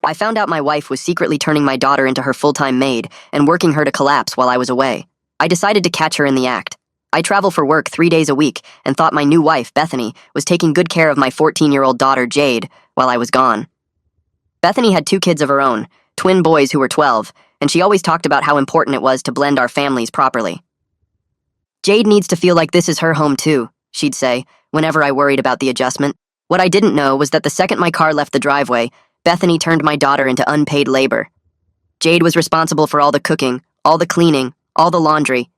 I found out my wife was secretly turning my daughter into her full-time maid and working her to collapse while I was away. I decided to catch her in the act. I travel for work 3 days a week and thought my new wife, Bethany, was taking good care of my 14-year-old daughter, Jade, while I was gone. Bethany had 2 kids of her own, twin boys who were 12, and she always talked about how important it was to blend our families properly. Jade needs to feel like this is her home too, she'd say, whenever I worried about the adjustment. What I didn't know was that the second my car left the driveway, Bethany turned my daughter into unpaid labor. Jade was responsible for all the cooking, all the cleaning, all the laundry.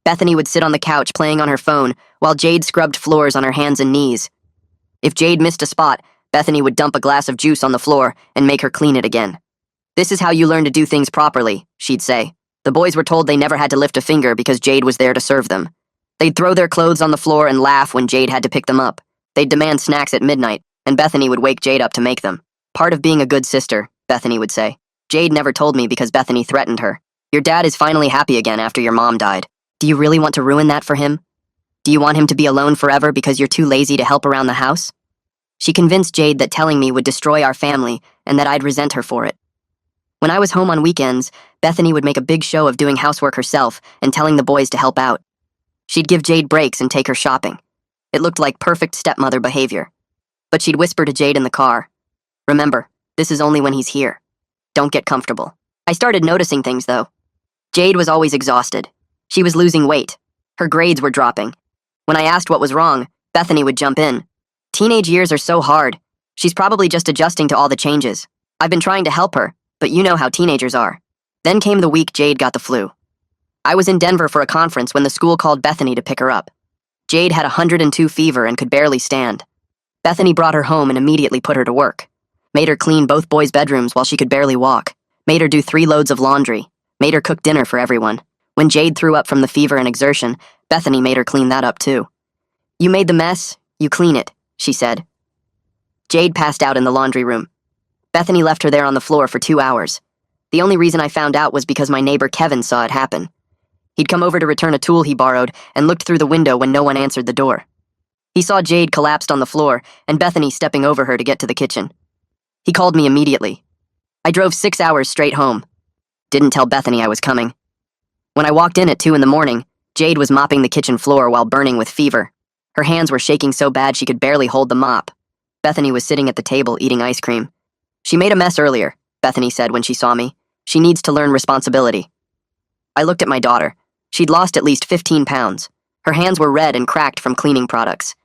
Bethany would sit on the couch playing on her phone while Jade scrubbed floors on her hands and knees. If Jade missed a spot, Bethany would dump a glass of juice on the floor and make her clean it again. "This is how you learn to do things properly," she'd say. The boys were told they never had to lift a finger because Jade was there to serve them. They'd throw their clothes on the floor and laugh when Jade had to pick them up. They'd demand snacks at midnight, and Bethany would wake Jade up to make them. "Part of being a good sister," Bethany would say. Jade never told me because Bethany threatened her. "Your dad is finally happy again after your mom died. Do you really want to ruin that for him? Do you want him to be alone forever because you're too lazy to help around the house?" She convinced Jade that telling me would destroy our family and that I'd resent her for it. When I was home on weekends, Bethany would make a big show of doing housework herself and telling the boys to help out. She'd give Jade breaks and take her shopping. It looked like perfect stepmother behavior. But she'd whisper to Jade in the car, "Remember, this is only when he's here. Don't get comfortable." I started noticing things, though. Jade was always exhausted. She was losing weight. Her grades were dropping. When I asked what was wrong, Bethany would jump in. "Teenage years are so hard. She's probably just adjusting to all the changes. I've been trying to help her, but you know how teenagers are." Then came the week Jade got the flu. I was in Denver for a conference when the school called Bethany to pick her up. Jade had 102 fever and could barely stand. Bethany brought her home and immediately put her to work. Made her clean both boys' bedrooms while she could barely walk. Made her do 3 loads of laundry. Made her cook dinner for everyone. When Jade threw up from the fever and exertion, Bethany made her clean that up too. "You made the mess, you clean it," she said. Jade passed out in the laundry room. Bethany left her there on the floor for 2 hours. The only reason I found out was because my neighbor Kevin saw it happen. He'd come over to return a tool he borrowed and looked through the window when no one answered the door. He saw Jade collapsed on the floor and Bethany stepping over her to get to the kitchen. He called me immediately. I drove 6 hours straight home. Didn't tell Bethany I was coming. When I walked in at 2 in the morning, Jade was mopping the kitchen floor while burning with fever. Her hands were shaking so bad she could barely hold the mop. Bethany was sitting at the table eating ice cream. "She made a mess earlier," Bethany said when she saw me. "She needs to learn responsibility." I looked at my daughter. She'd lost at least 15 pounds. Her hands were red and cracked from cleaning products.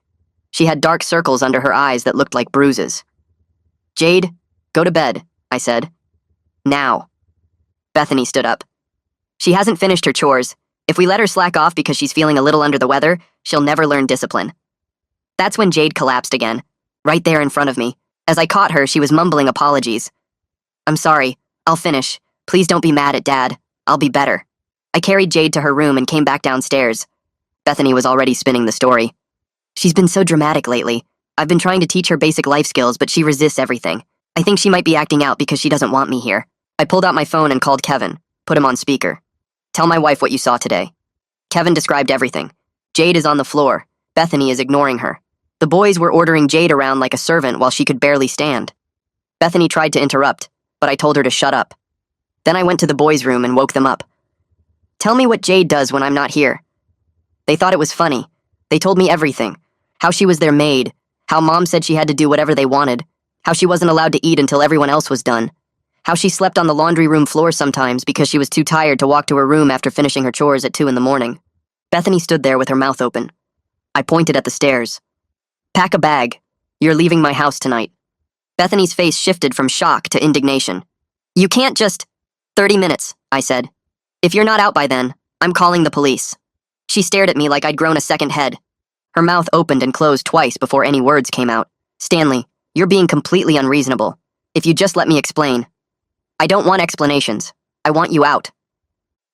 She had dark circles under her eyes that looked like bruises. "Jade, go to bed," I said. "Now." Bethany stood up. "She hasn't finished her chores. If we let her slack off because she's feeling a little under the weather, she'll never learn discipline." That's when Jade collapsed again, right there in front of me. As I caught her, she was mumbling apologies. "I'm sorry. I'll finish. Please don't be mad at Dad. I'll be better." I carried Jade to her room and came back downstairs. Bethany was already spinning the story. "She's been so dramatic lately. I've been trying to teach her basic life skills, but she resists everything. I think she might be acting out because she doesn't want me here." I pulled out my phone and called Kevin, put him on speaker. "Tell my wife what you saw today." Kevin described everything. Jade is on the floor. Bethany is ignoring her. The boys were ordering Jade around like a servant while she could barely stand. Bethany tried to interrupt, but I told her to shut up. Then I went to the boys' room and woke them up. "Tell me what Jade does when I'm not here." They thought it was funny. They told me everything. How she was their maid. How Mom said she had to do whatever they wanted. How she wasn't allowed to eat until everyone else was done. How she slept on the laundry room floor sometimes because she was too tired to walk to her room after finishing her chores at 2 in the morning. Bethany stood there with her mouth open. I pointed at the stairs. "Pack a bag. You're leaving my house tonight." Bethany's face shifted from shock to indignation. "You can't just—" "30 minutes, I said. If you're not out by then, I'm calling the police." She stared at me like I'd grown a second head. Her mouth opened and closed twice before any words came out. "Stanley, you're being completely unreasonable. If you just let me explain." "I don't want explanations. I want you out."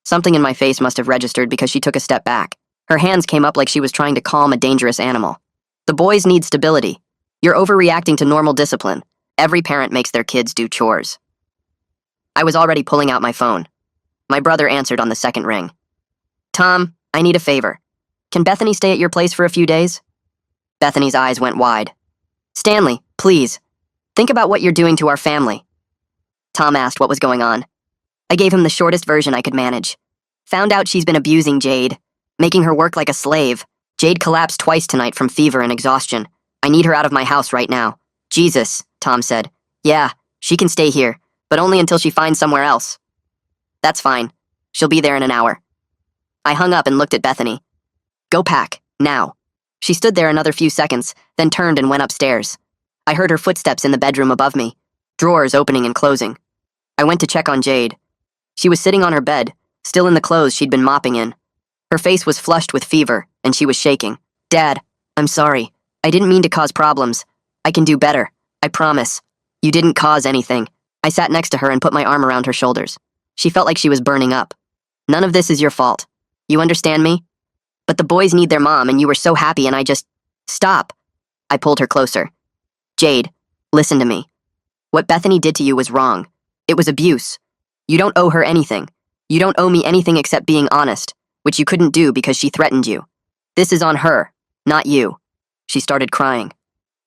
Something in my face must have registered because she took a step back. Her hands came up like she was trying to calm a dangerous animal. "The boys need stability. You're overreacting to normal discipline. Every parent makes their kids do chores." I was already pulling out my phone. My brother answered on the second ring. "Tom, I need a favor. Can Bethany stay at your place for a few days?" Bethany's eyes went wide. "Stanley, please. Think about what you're doing to our family." Tom asked what was going on. I gave him the shortest version I could manage. Found out she's been abusing Jade, making her work like a slave. Jade collapsed twice tonight from fever and exhaustion. I need her out of my house right now. Jesus, Tom said. Yeah, she can stay here, but only until she finds somewhere else. That's fine. She'll be there in an hour. I hung up and looked at Bethany. Go pack, now. She stood there another few seconds, then turned and went upstairs. I heard her footsteps in the bedroom above me, drawers opening and closing. I went to check on Jade. She was sitting on her bed, still in the clothes she'd been mopping in. Her face was flushed with fever, and she was shaking. Dad, I'm sorry. I didn't mean to cause problems. I can do better. I promise. You didn't cause anything. I sat next to her and put my arm around her shoulders. She felt like she was burning up. None of this is your fault. You understand me? But the boys need their mom, and you were so happy, and I just... Stop. I pulled her closer. Jade, listen to me. What Bethany did to you was wrong. It was abuse. You don't owe her anything. You don't owe me anything except being honest, which you couldn't do because she threatened you. This is on her, not you. She started crying.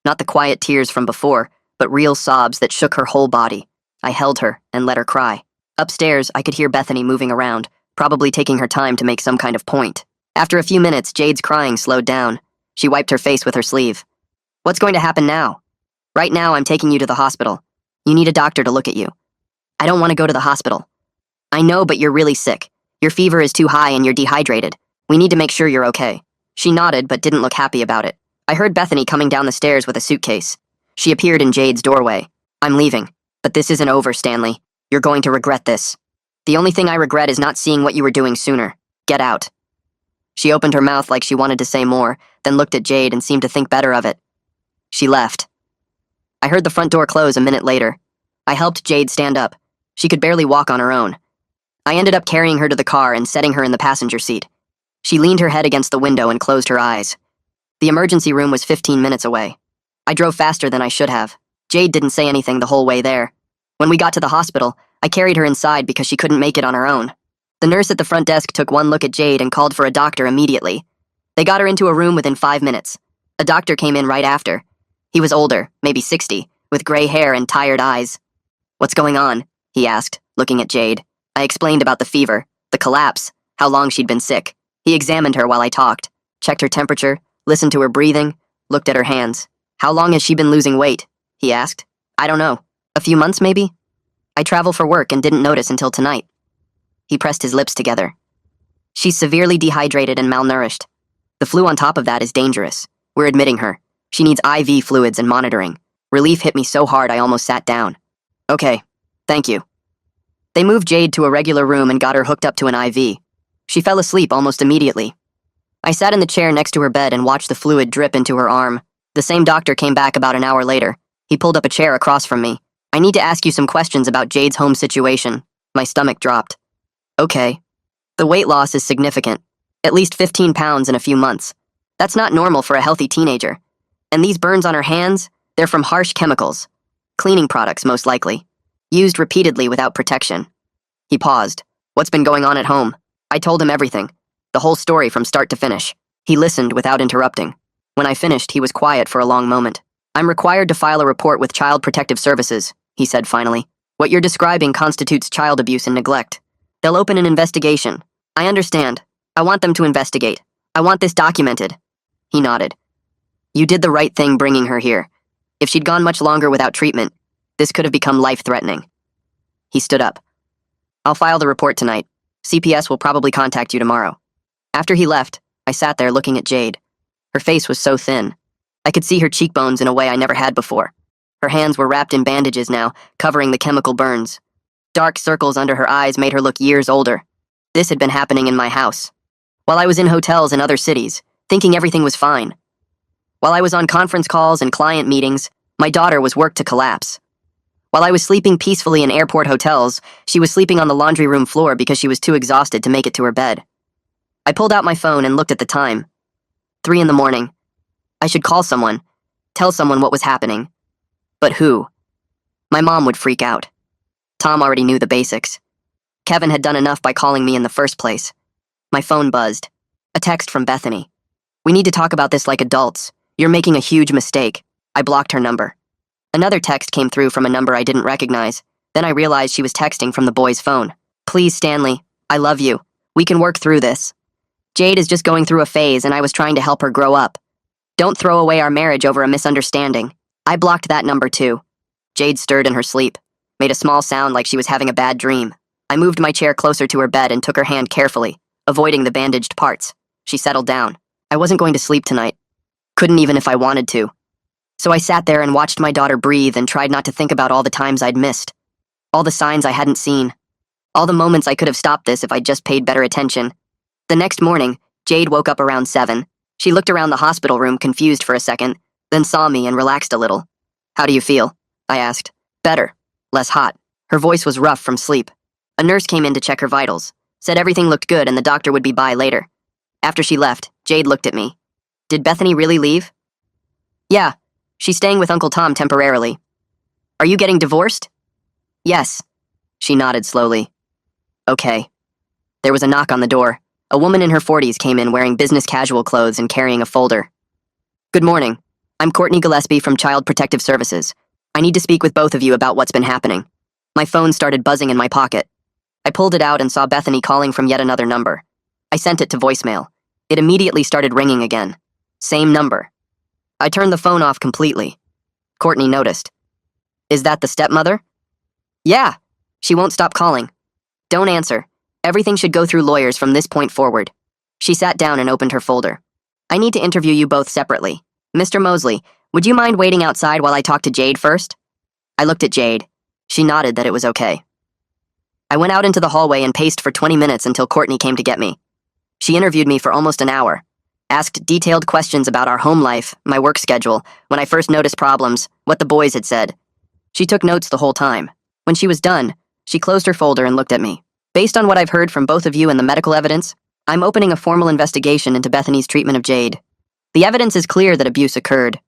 Not the quiet tears from before, but real sobs that shook her whole body. I held her and let her cry. Upstairs, I could hear Bethany moving around, probably taking her time to make some kind of point. After a few minutes, Jade's crying slowed down. She wiped her face with her sleeve. What's going to happen now? Right now, I'm taking you to the hospital. You need a doctor to look at you. I don't want to go to the hospital. I know, but you're really sick. Your fever is too high and you're dehydrated. We need to make sure you're okay. She nodded, but didn't look happy about it. I heard Bethany coming down the stairs with a suitcase. She appeared in Jade's doorway. I'm leaving. But this isn't over, Stanley. You're going to regret this. The only thing I regret is not seeing what you were doing sooner. Get out. She opened her mouth like she wanted to say more, then looked at Jade and seemed to think better of it. She left. I heard the front door close a minute later. I helped Jade stand up. She could barely walk on her own. I ended up carrying her to the car and setting her in the passenger seat. She leaned her head against the window and closed her eyes. The emergency room was 15 minutes away. I drove faster than I should have. Jade didn't say anything the whole way there. When we got to the hospital, I carried her inside because she couldn't make it on her own. The nurse at the front desk took one look at Jade and called for a doctor immediately. They got her into a room within 5 minutes. A doctor came in right after. He was older, maybe 60, with gray hair and tired eyes. What's going on? He asked, looking at Jade. I explained about the fever, the collapse, how long she'd been sick. He examined her while I talked, checked her temperature, listened to her breathing, looked at her hands. How long has she been losing weight? He asked. I don't know. A few months, maybe? I travel for work and didn't notice until tonight. He pressed his lips together. She's severely dehydrated and malnourished. The flu on top of that is dangerous. We're admitting her. She needs IV fluids and monitoring. Relief hit me so hard I almost sat down. Okay, thank you. They moved Jade to a regular room and got her hooked up to an IV. She fell asleep almost immediately. I sat in the chair next to her bed and watched the fluid drip into her arm. The same doctor came back about an hour later. He pulled up a chair across from me. I need to ask you some questions about Jade's home situation. My stomach dropped. Okay. The weight loss is significant. At least 15 pounds in a few months. That's not normal for a healthy teenager. And these burns on her hands, they're from harsh chemicals. Cleaning products, most likely. Used repeatedly without protection. He paused. What's been going on at home? I told him everything. The whole story from start to finish. He listened without interrupting. When I finished, he was quiet for a long moment. I'm required to file a report with Child Protective Services, he said finally. What you're describing constitutes child abuse and neglect. They'll open an investigation. I understand. I want them to investigate. I want this documented. He nodded. You did the right thing bringing her here. If she'd gone much longer without treatment, this could have become life-threatening. He stood up. I'll file the report tonight. CPS will probably contact you tomorrow. After he left, I sat there looking at Jade. Her face was so thin. I could see her cheekbones in a way I never had before. Her hands were wrapped in bandages now, covering the chemical burns. Dark circles under her eyes made her look years older. This had been happening in my house. While I was in hotels in other cities, thinking everything was fine. While I was on conference calls and client meetings, my daughter was worked to collapse. While I was sleeping peacefully in airport hotels, she was sleeping on the laundry room floor because she was too exhausted to make it to her bed. I pulled out my phone and looked at the time. 3 in the morning. I should call someone, tell someone what was happening. But who? My mom would freak out. Tom already knew the basics. Kevin had done enough by calling me in the first place. My phone buzzed. A text from Bethany. We need to talk about this like adults. You're making a huge mistake. I blocked her number. Another text came through from a number I didn't recognize. Then I realized she was texting from the boy's phone. Please, Stanley, I love you. We can work through this. Jade is just going through a phase and I was trying to help her grow up. Don't throw away our marriage over a misunderstanding. I blocked that number too. Jade stirred in her sleep, made a small sound like she was having a bad dream. I moved my chair closer to her bed and took her hand carefully, avoiding the bandaged parts. She settled down. I wasn't going to sleep tonight. Couldn't even if I wanted to. So I sat there and watched my daughter breathe and tried not to think about all the times I'd missed. All the signs I hadn't seen. All the moments I could have stopped this if I'd just paid better attention. The next morning, Jade woke up around 7. She looked around the hospital room confused for a second, then saw me and relaxed a little. How do you feel? I asked. Better. Less hot. Her voice was rough from sleep. A nurse came in to check her vitals, said everything looked good and the doctor would be by later. After she left, Jade looked at me. Did Bethany really leave? Yeah. She's staying with Uncle Tom temporarily. Are you getting divorced? Yes. She nodded slowly. Okay. There was a knock on the door. A woman in her 40s came in wearing business casual clothes and carrying a folder. Good morning. I'm Courtney Gillespie from Child Protective Services. I need to speak with both of you about what's been happening. My phone started buzzing in my pocket. I pulled it out and saw Bethany calling from yet another number. I sent it to voicemail. It immediately started ringing again. Same number. I turned the phone off completely. Courtney noticed. Is that the stepmother? Yeah. She won't stop calling. Don't answer. Everything should go through lawyers from this point forward. She sat down and opened her folder. I need to interview you both separately. Mr. Mosley, would you mind waiting outside while I talk to Jade first? I looked at Jade. She nodded that it was okay. I went out into the hallway and paced for 20 minutes until Courtney came to get me. She interviewed me for almost an hour, asked detailed questions about our home life, my work schedule, when I first noticed problems, what the boys had said. She took notes the whole time. When she was done, she closed her folder and looked at me. Based on what I've heard from both of you and the medical evidence, I'm opening a formal investigation into Bethany's treatment of Jade. The evidence is clear that abuse occurred.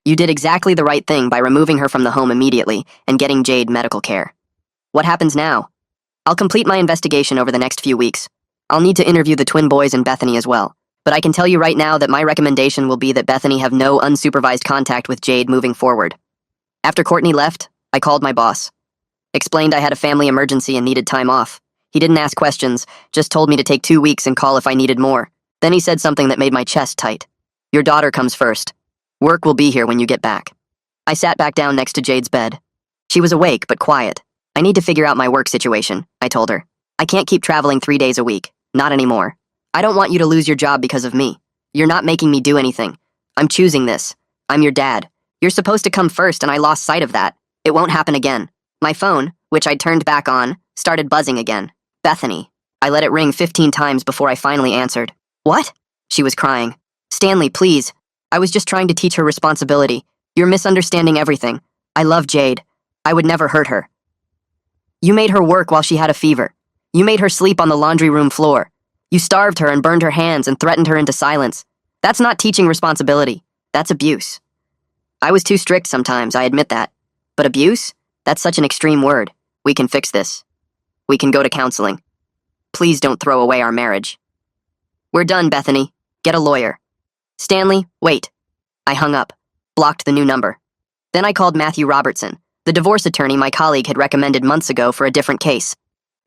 You did exactly the right thing by removing her from the home immediately and getting Jade medical care. What happens now? I'll complete my investigation over the next few weeks. I'll need to interview the twin boys and Bethany as well. But I can tell you right now that my recommendation will be that Bethany have no unsupervised contact with Jade moving forward. After Courtney left, I called my boss. Explained I had a family emergency and needed time off. He didn't ask questions, just told me to take 2 weeks and call if I needed more. Then he said something that made my chest tight. Your daughter comes first. Work will be here when you get back. I sat back down next to Jade's bed. She was awake, but quiet. I need to figure out my work situation, I told her. I can't keep traveling 3 days a week. Not anymore. I don't want you to lose your job because of me. You're not making me do anything. I'm choosing this. I'm your dad. You're supposed to come first and I lost sight of that. It won't happen again. My phone, which I'd turned back on, started buzzing again. Bethany. I let it ring 15 times before I finally answered. What? She was crying. Stanley, please. I was just trying to teach her responsibility. You're misunderstanding everything. I love Jade. I would never hurt her. You made her work while she had a fever. You made her sleep on the laundry room floor. You starved her and burned her hands and threatened her into silence. That's not teaching responsibility. That's abuse. I was too strict sometimes, I admit that. But abuse? That's such an extreme word. We can fix this. We can go to counseling. Please don't throw away our marriage. We're done, Bethany. Get a lawyer. Stanley, wait. I hung up, blocked the new number. Then I called Matthew Robertson, the divorce attorney my colleague had recommended months ago for a different case.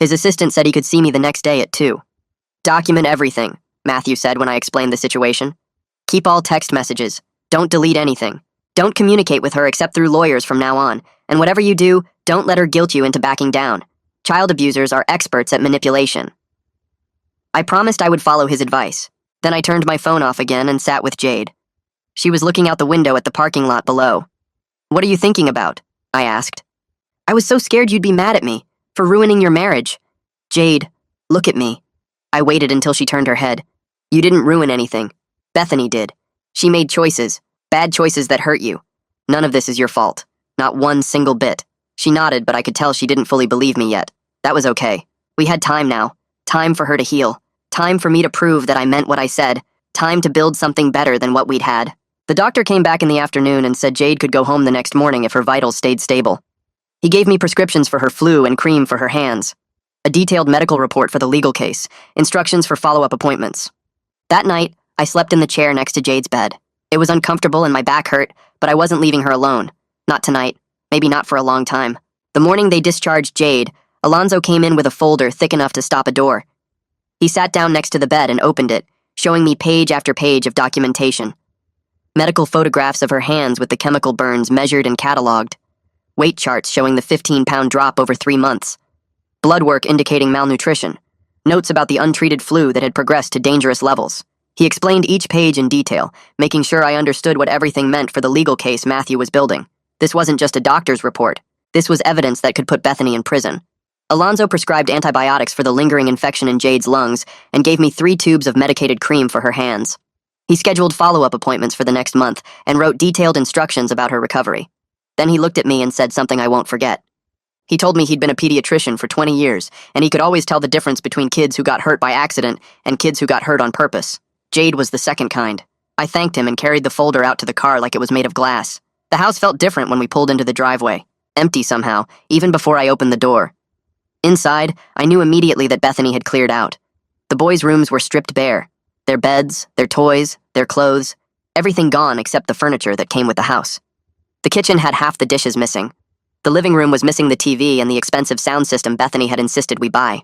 His assistant said he could see me the next day at 2. Document everything, Matthew said when I explained the situation. Keep all text messages. Don't delete anything. Don't communicate with her except through lawyers from now on. And whatever you do, don't let her guilt you into backing down. Child abusers are experts at manipulation. I promised I would follow his advice. Then I turned my phone off again and sat with Jade. She was looking out the window at the parking lot below. What are you thinking about? I asked. I was so scared you'd be mad at me for ruining your marriage. Jade, look at me. I waited until she turned her head. You didn't ruin anything. Bethany did. She made choices, bad choices that hurt you. None of this is your fault. Not one single bit. She nodded, but I could tell she didn't fully believe me yet. That was okay. We had time now. Time for her to heal. Time for me to prove that I meant what I said. Time to build something better than what we'd had. The doctor came back in the afternoon and said Jade could go home the next morning if her vitals stayed stable. He gave me prescriptions for her flu and cream for her hands. A detailed medical report for the legal case. Instructions for follow-up appointments. That night, I slept in the chair next to Jade's bed. It was uncomfortable and my back hurt, but I wasn't leaving her alone. Not tonight. Maybe not for a long time. The morning they discharged Jade, Alonzo came in with a folder thick enough to stop a door. He sat down next to the bed and opened it, showing me page after page of documentation. Medical photographs of her hands with the chemical burns measured and cataloged. Weight charts showing the 15-pound drop over 3 months. Blood work indicating malnutrition. Notes about the untreated flu that had progressed to dangerous levels. He explained each page in detail, making sure I understood what everything meant for the legal case Matthew was building. This wasn't just a doctor's report. This was evidence that could put Bethany in prison. Alonzo prescribed antibiotics for the lingering infection in Jade's lungs and gave me 3 tubes of medicated cream for her hands. He scheduled follow-up appointments for the next month and wrote detailed instructions about her recovery. Then he looked at me and said something I won't forget. He told me he'd been a pediatrician for 20 years, and he could always tell the difference between kids who got hurt by accident and kids who got hurt on purpose. Jade was the second kind. I thanked him and carried the folder out to the car like it was made of glass. The house felt different when we pulled into the driveway. Empty somehow, even before I opened the door. Inside, I knew immediately that Bethany had cleared out. The boys' rooms were stripped bare. Their beds, their toys, their clothes, everything gone except the furniture that came with the house. The kitchen had half the dishes missing. The living room was missing the TV and the expensive sound system Bethany had insisted we buy.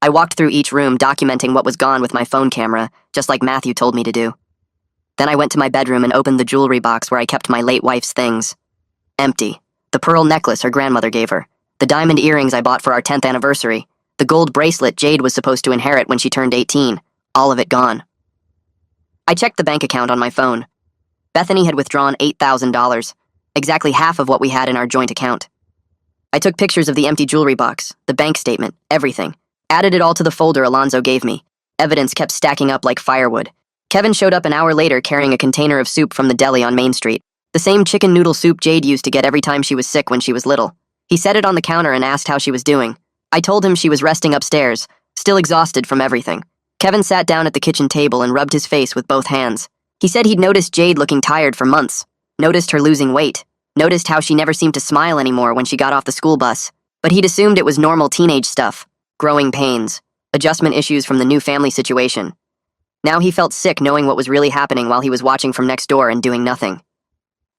I walked through each room documenting what was gone with my phone camera, just like Matthew told me to do. Then I went to my bedroom and opened the jewelry box where I kept my late wife's things. Empty. The pearl necklace her grandmother gave her. The diamond earrings I bought for our 10th anniversary. The gold bracelet Jade was supposed to inherit when she turned 18. All of it gone. I checked the bank account on my phone. Bethany had withdrawn $8,000, exactly half of what we had in our joint account. I took pictures of the empty jewelry box, the bank statement, everything. Added it all to the folder Alonzo gave me. Evidence kept stacking up like firewood. Kevin showed up an hour later carrying a container of soup from the deli on Main Street. The same chicken noodle soup Jade used to get every time she was sick when she was little. He set it on the counter and asked how she was doing. I told him she was resting upstairs, still exhausted from everything. Kevin sat down at the kitchen table and rubbed his face with both hands. He said he'd noticed Jade looking tired for months, noticed her losing weight, noticed how she never seemed to smile anymore when she got off the school bus. But he'd assumed it was normal teenage stuff, growing pains, adjustment issues from the new family situation. Now he felt sick knowing what was really happening while he was watching from next door and doing nothing.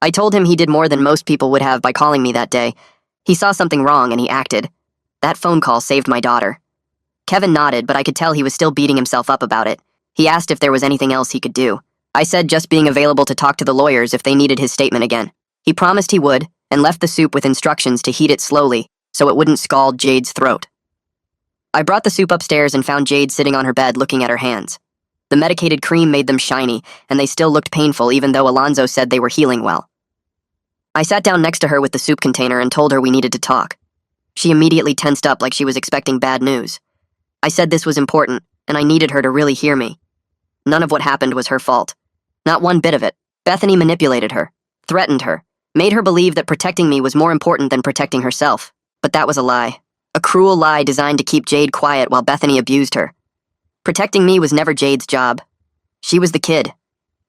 I told him he did more than most people would have by calling me that day. He saw something wrong and he acted. That phone call saved my daughter. Kevin nodded, but I could tell he was still beating himself up about it. He asked if there was anything else he could do. I said just being available to talk to the lawyers if they needed his statement again. He promised he would, and left the soup with instructions to heat it slowly so it wouldn't scald Jade's throat. I brought the soup upstairs and found Jade sitting on her bed looking at her hands. The medicated cream made them shiny, and they still looked painful even though Alonzo said they were healing well. I sat down next to her with the soup container and told her we needed to talk. She immediately tensed up like she was expecting bad news. I said this was important, and I needed her to really hear me. None of what happened was her fault. Not one bit of it. Bethany manipulated her, threatened her, made her believe that protecting me was more important than protecting herself. But that was a lie. A cruel lie designed to keep Jade quiet while Bethany abused her. Protecting me was never Jade's job. She was the kid.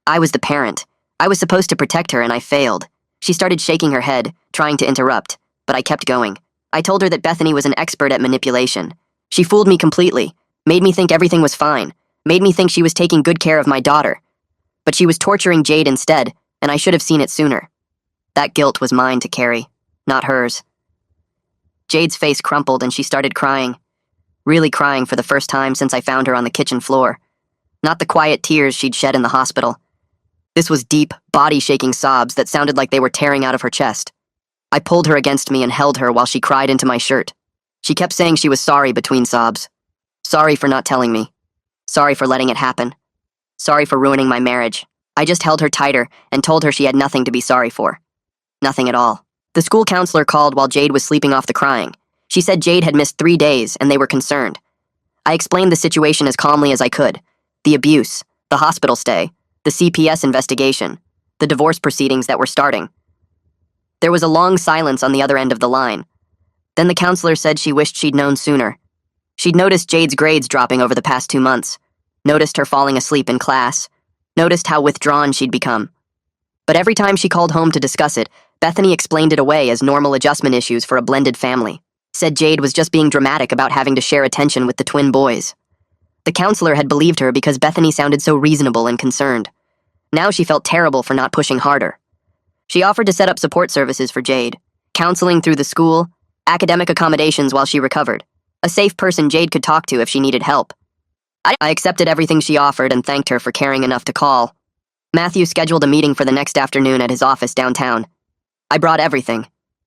I was the parent. I was supposed to protect her, and I failed. She started shaking her head, trying to interrupt, but I kept going. I told her that Bethany was an expert at manipulation. She fooled me completely, made me think everything was fine, made me think she was taking good care of my daughter. But she was torturing Jade instead, and I should have seen it sooner. That guilt was mine to carry, not hers. Jade's face crumpled and she started crying. Really crying for the first time since I found her on the kitchen floor. Not the quiet tears she'd shed in the hospital. This was deep, body-shaking sobs that sounded like they were tearing out of her chest. I pulled her against me and held her while she cried into my shirt. She kept saying she was sorry between sobs. Sorry for not telling me. Sorry for letting it happen. Sorry for ruining my marriage. I just held her tighter and told her she had nothing to be sorry for. Nothing at all. The school counselor called while Jade was sleeping off the crying. She said Jade had missed 3 days and they were concerned. I explained the situation as calmly as I could. The abuse, the hospital stay, the CPS investigation, the divorce proceedings that were starting. There was a long silence on the other end of the line. Then the counselor said she wished she'd known sooner. She'd noticed Jade's grades dropping over the past 2 months, noticed her falling asleep in class, noticed how withdrawn she'd become. But every time she called home to discuss it, Bethany explained it away as normal adjustment issues for a blended family. Said Jade was just being dramatic about having to share attention with the twin boys. The counselor had believed her because Bethany sounded so reasonable and concerned. Now she felt terrible for not pushing harder. She offered to set up support services for Jade, counseling through the school, academic accommodations while she recovered, a safe person Jade could talk to if she needed help. I accepted everything she offered and thanked her for caring enough to call. Matthew scheduled a meeting for the next afternoon at his office downtown. I brought everything.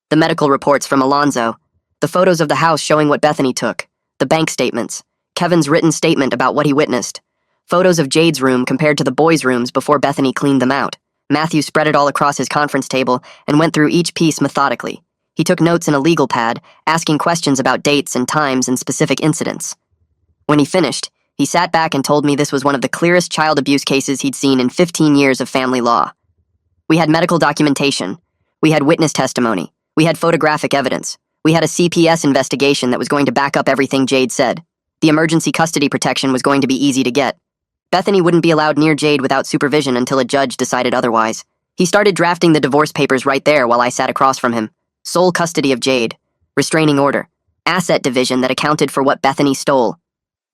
The medical reports from Alonzo, the photos of the house showing what Bethany took, the bank statements, Kevin's written statement about what he witnessed, photos of Jade's room compared to the boys' rooms before Bethany cleaned them out. Matthew spread it all across his conference table and went through each piece methodically. He took notes in a legal pad, asking questions about dates and times and specific incidents. When he finished, he sat back and told me this was one of the clearest child abuse cases he'd seen in 15 years of family law. We had medical documentation. We had witness testimony. We had photographic evidence. We had a CPS investigation that was going to back up everything Jade said. The emergency custody protection was going to be easy to get. Bethany wouldn't be allowed near Jade without supervision until a judge decided otherwise. He started drafting the divorce papers right there while I sat across from him. Sole custody of Jade. Restraining order. Asset division that accounted for what Bethany stole.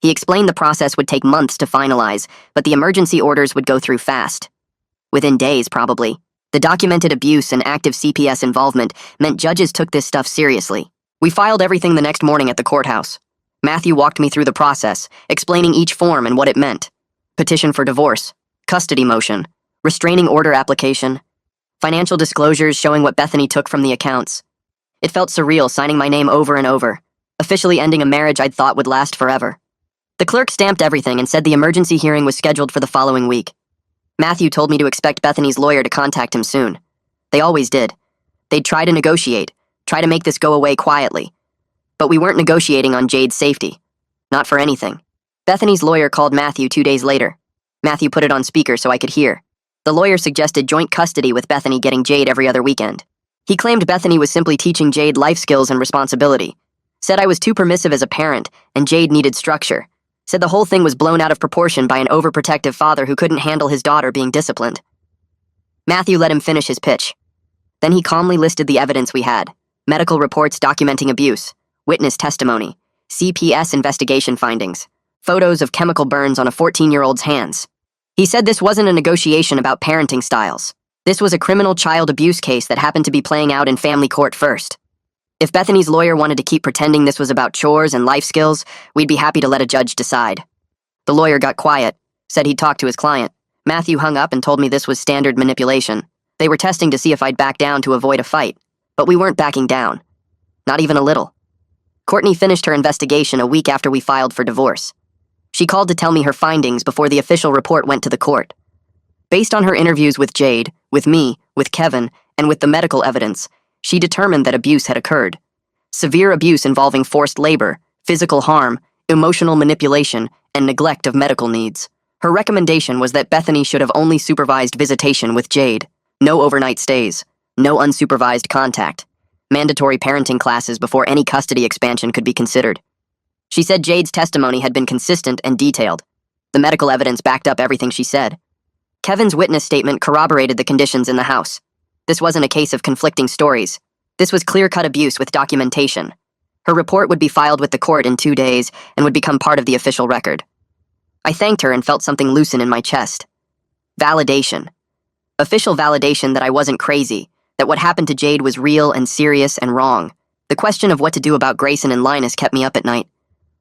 He explained the process would take months to finalize, but the emergency orders would go through fast. Within days, probably. The documented abuse and active CPS involvement meant judges took this stuff seriously. We filed everything the next morning at the courthouse. Matthew walked me through the process, explaining each form and what it meant. Petition for divorce, custody motion, restraining order application, financial disclosures showing what Bethany took from the accounts. It felt surreal signing my name over and over, officially ending a marriage I'd thought would last forever. The clerk stamped everything and said the emergency hearing was scheduled for the following week. Matthew told me to expect Bethany's lawyer to contact him soon. They always did. They'd try to negotiate, try to make this go away quietly. But we weren't negotiating on Jade's safety. Not for anything. Bethany's lawyer called Matthew 2 days later. Matthew put it on speaker so I could hear. The lawyer suggested joint custody with Bethany getting Jade every other weekend. He claimed Bethany was simply teaching Jade life skills and responsibility. Said I was too permissive as a parent, and Jade needed structure. Said the whole thing was blown out of proportion by an overprotective father who couldn't handle his daughter being disciplined. Matthew let him finish his pitch. Then he calmly listed the evidence we had. Medical reports documenting abuse, witness testimony, CPS investigation findings, photos of chemical burns on a 14-year-old's hands. He said this wasn't a negotiation about parenting styles. This was a criminal child abuse case that happened to be playing out in family court first. If Bethany's lawyer wanted to keep pretending this was about chores and life skills, we'd be happy to let a judge decide. The lawyer got quiet, said he'd talk to his client. Matthew hung up and told me this was standard manipulation. They were testing to see if I'd back down to avoid a fight. But we weren't backing down. Not even a little. Courtney finished her investigation a week after we filed for divorce. She called to tell me her findings before the official report went to the court. Based on her interviews with Jade, with me, with Kevin, and with the medical evidence, she determined that abuse had occurred. Severe abuse involving forced labor, physical harm, emotional manipulation, and neglect of medical needs. Her recommendation was that Bethany should have only supervised visitation with Jade. No overnight stays. No unsupervised contact. Mandatory parenting classes before any custody expansion could be considered. She said Jade's testimony had been consistent and detailed. The medical evidence backed up everything she said. Kevin's witness statement corroborated the conditions in the house. This wasn't a case of conflicting stories. This was clear-cut abuse with documentation. Her report would be filed with the court in 2 days and would become part of the official record. I thanked her and felt something loosen in my chest. Validation. Official validation that I wasn't crazy, that what happened to Jade was real and serious and wrong. The question of what to do about Grayson and Linus kept me up at night.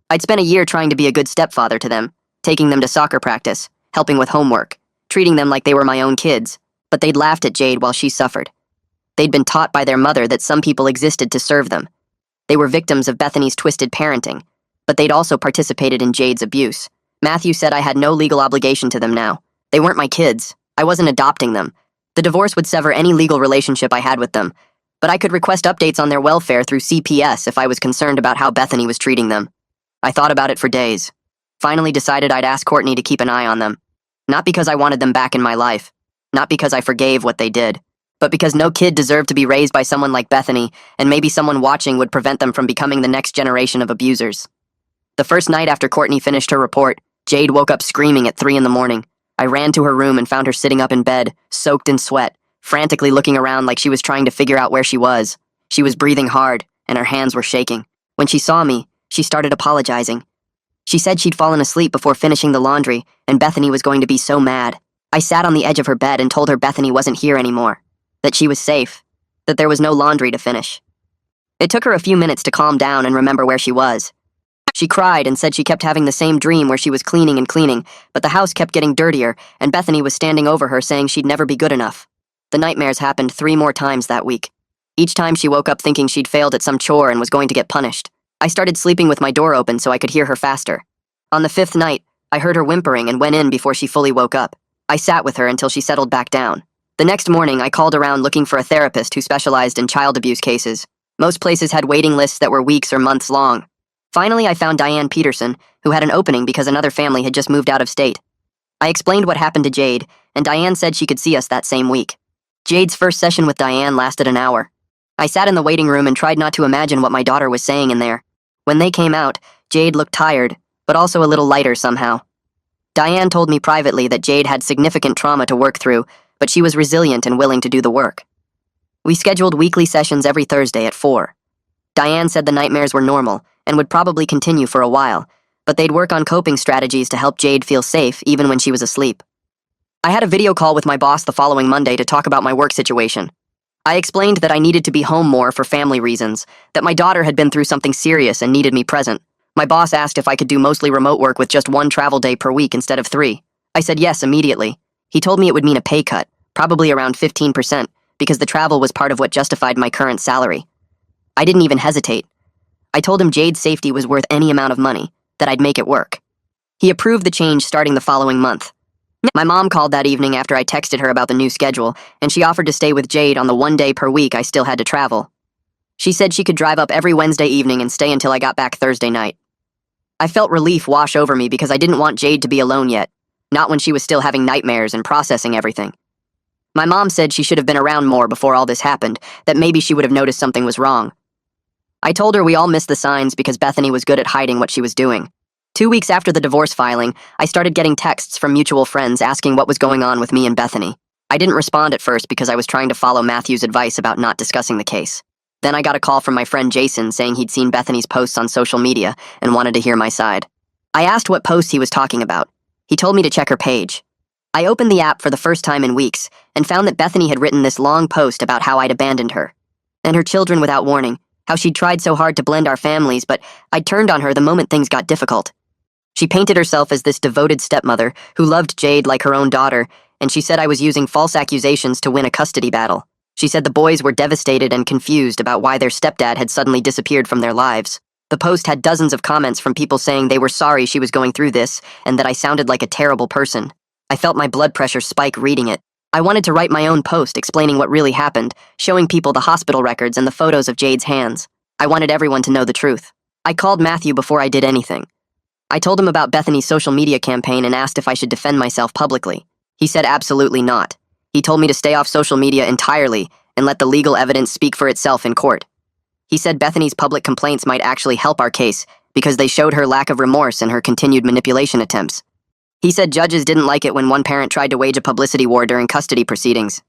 I'd spent a year trying to be a good stepfather to them, taking them to soccer practice, helping with homework, treating them like they were my own kids, but they'd laughed at Jade while she suffered. They'd been taught by their mother that some people existed to serve them. They were victims of Bethany's twisted parenting, but they'd also participated in Jade's abuse. Matthew said I had no legal obligation to them now. They weren't my kids. I wasn't adopting them. The divorce would sever any legal relationship I had with them, but I could request updates on their welfare through CPS if I was concerned about how Bethany was treating them. I thought about it for days. Finally decided I'd ask Courtney to keep an eye on them. Not because I wanted them back in my life. Not because I forgave what they did. But because no kid deserved to be raised by someone like Bethany, and maybe someone watching would prevent them from becoming the next generation of abusers. The first night after Courtney finished her report, Jade woke up screaming at 3 a.m. I ran to her room and found her sitting up in bed, soaked in sweat, frantically looking around like she was trying to figure out where she was. She was breathing hard, and her hands were shaking. When she saw me, she started apologizing. She said she'd fallen asleep before finishing the laundry, and Bethany was going to be so mad. I sat on the edge of her bed and told her Bethany wasn't here anymore, that she was safe, that there was no laundry to finish. It took her a few minutes to calm down and remember where she was. She cried and said she kept having the same dream where she was cleaning and cleaning, but the house kept getting dirtier, and Bethany was standing over her saying she'd never be good enough. The nightmares happened 3 more times that week. Each time she woke up thinking she'd failed at some chore and was going to get punished. I started sleeping with my door open so I could hear her faster. On the 5th night, I heard her whimpering and went in before she fully woke up. I sat with her until she settled back down. The next morning, I called around looking for a therapist who specialized in child abuse cases. Most places had waiting lists that were weeks or months long. Finally, I found Diane Peterson, who had an opening because another family had just moved out of state. I explained what happened to Jade, and Diane said she could see us that same week. Jade's first session with Diane lasted an hour. I sat in the waiting room and tried not to imagine what my daughter was saying in there. When they came out, Jade looked tired, but also a little lighter somehow. Diane told me privately that Jade had significant trauma to work through, but she was resilient and willing to do the work. We scheduled weekly sessions every Thursday at 4. Diane said the nightmares were normal and would probably continue for a while, but they'd work on coping strategies to help Jade feel safe even when she was asleep. I had a video call with my boss the following Monday to talk about my work situation. I explained that I needed to be home more for family reasons, that my daughter had been through something serious and needed me present. My boss asked if I could do mostly remote work with just 1 travel day per week instead of 3. I said yes immediately. He told me it would mean a pay cut, probably around 15%, because the travel was part of what justified my current salary. I didn't even hesitate. I told him Jade's safety was worth any amount of money, that I'd make it work. He approved the change starting the following month. My mom called that evening after I texted her about the new schedule, and she offered to stay with Jade on the 1 day per week I still had to travel. She said she could drive up every Wednesday evening and stay until I got back Thursday night. I felt relief wash over me because I didn't want Jade to be alone yet, not when she was still having nightmares and processing everything. My mom said she should have been around more before all this happened, that maybe she would have noticed something was wrong. I told her we all missed the signs because Bethany was good at hiding what she was doing. 2 weeks after the divorce filing, I started getting texts from mutual friends asking what was going on with me and Bethany. I didn't respond at first because I was trying to follow Matthew's advice about not discussing the case. Then I got a call from my friend Jason saying he'd seen Bethany's posts on social media and wanted to hear my side. I asked what post he was talking about. He told me to check her page. I opened the app for the first time in weeks and found that Bethany had written this long post about how I'd abandoned her and her children without warning, how she'd tried so hard to blend our families, but I'd turned on her the moment things got difficult. She painted herself as this devoted stepmother who loved Jade like her own daughter, and she said I was using false accusations to win a custody battle. She said the boys were devastated and confused about why their stepdad had suddenly disappeared from their lives. The post had dozens of comments from people saying they were sorry she was going through this and that I sounded like a terrible person. I felt my blood pressure spike reading it. I wanted to write my own post explaining what really happened, showing people the hospital records and the photos of Jade's hands. I wanted everyone to know the truth. I called Matthew before I did anything. I told him about Bethany's social media campaign and asked if I should defend myself publicly. He said absolutely not. He told me to stay off social media entirely and let the legal evidence speak for itself in court. He said Bethany's public complaints might actually help our case because they showed her lack of remorse and her continued manipulation attempts. He said judges didn't like it when one parent tried to wage a publicity war during custody proceedings.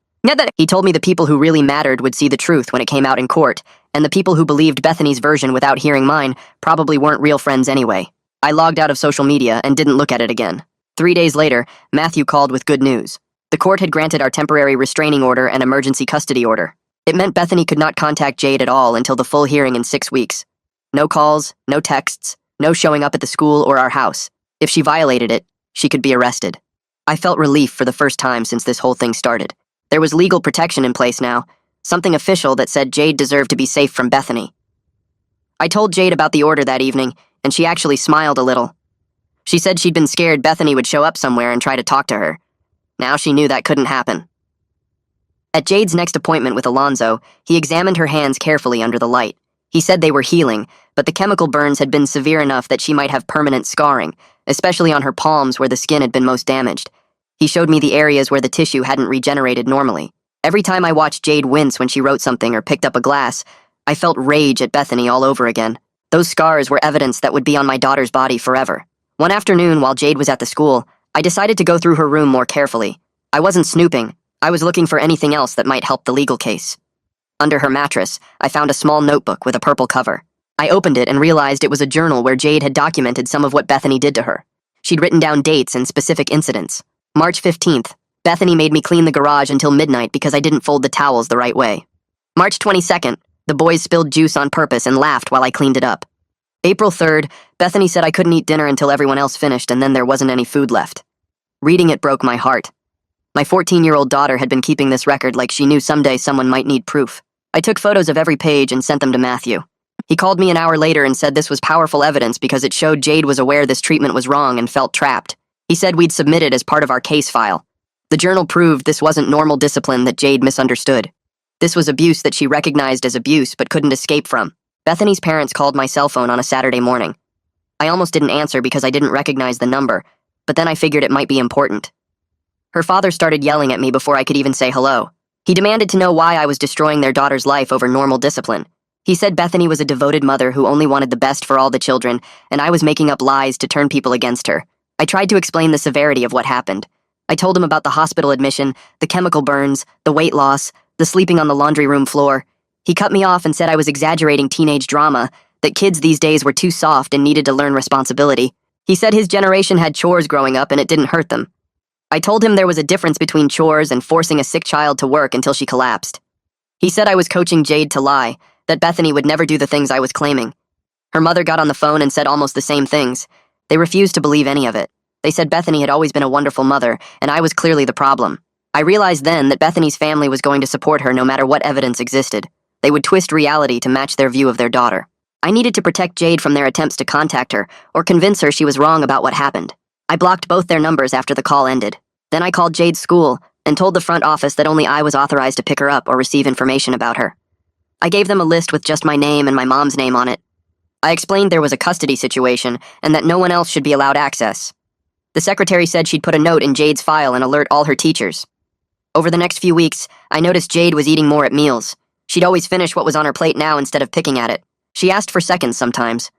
He told me the people who really mattered would see the truth when it came out in court, and the people who believed Bethany's version without hearing mine probably weren't real friends anyway. I logged out of social media and didn't look at it again. 3 days later, Matthew called with good news. The court had granted our temporary restraining order and emergency custody order. It meant Bethany could not contact Jade at all until the full hearing in 6 weeks. No calls, no texts, no showing up at the school or our house. If she violated it, she could be arrested. I felt relief for the first time since this whole thing started. There was legal protection in place now, something official that said Jade deserved to be safe from Bethany. I told Jade about the order that evening, and she actually smiled a little. She said she'd been scared Bethany would show up somewhere and try to talk to her. Now she knew that couldn't happen. At Jade's next appointment with Alonzo, he examined her hands carefully under the light. He said they were healing, but the chemical burns had been severe enough that she might have permanent scarring, especially on her palms where the skin had been most damaged. He showed me the areas where the tissue hadn't regenerated normally. Every time I watched Jade wince when she wrote something or picked up a glass, I felt rage at Bethany all over again. Those scars were evidence that would be on my daughter's body forever. One afternoon, while Jade was at the school, I decided to go through her room more carefully. I wasn't snooping. I was looking for anything else that might help the legal case. Under her mattress, I found a small notebook with a purple cover. I opened it and realized it was a journal where Jade had documented some of what Bethany did to her. She'd written down dates and specific incidents. March 15th, Bethany made me clean the garage until midnight because I didn't fold the towels the right way. March 22nd, The boys spilled juice on purpose and laughed while I cleaned it up. April 3rd, Bethany said I couldn't eat dinner until everyone else finished and then there wasn't any food left. Reading it broke my heart. My 14-year-old daughter had been keeping this record like she knew someday someone might need proof. I took photos of every page and sent them to Matthew. He called me an hour later and said this was powerful evidence because it showed Jade was aware this treatment was wrong and felt trapped. He said we'd submit it as part of our case file. The journal proved this wasn't normal discipline that Jade misunderstood. This was abuse that she recognized as abuse but couldn't escape from. Bethany's parents called my cell phone on a Saturday morning. I almost didn't answer because I didn't recognize the number, but then I figured it might be important. Her father started yelling at me before I could even say hello. He demanded to know why I was destroying their daughter's life over normal discipline. He said Bethany was a devoted mother who only wanted the best for all the children, and I was making up lies to turn people against her. I tried to explain the severity of what happened. I told him about the hospital admission, the chemical burns, the weight loss, the sleeping on the laundry room floor. He cut me off and said I was exaggerating teenage drama, that kids these days were too soft and needed to learn responsibility. He said his generation had chores growing up and it didn't hurt them. I told him there was a difference between chores and forcing a sick child to work until she collapsed. He said I was coaching Jade to lie, that Bethany would never do the things I was claiming. Her mother got on the phone and said almost the same things. They refused to believe any of it. They said Bethany had always been a wonderful mother, and I was clearly the problem. I realized then that Bethany's family was going to support her no matter what evidence existed. They would twist reality to match their view of their daughter. I needed to protect Jade from their attempts to contact her, or convince her she was wrong about what happened. I blocked both their numbers after the call ended. Then I called Jade's school and told the front office that only I was authorized to pick her up or receive information about her. I gave them a list with just my name and my mom's name on it. I explained there was a custody situation and that no one else should be allowed access. The secretary said she'd put a note in Jade's file and alert all her teachers. Over the next few weeks, I noticed Jade was eating more at meals. She'd always finish what was on her plate now instead of picking at it. She asked for seconds sometimes.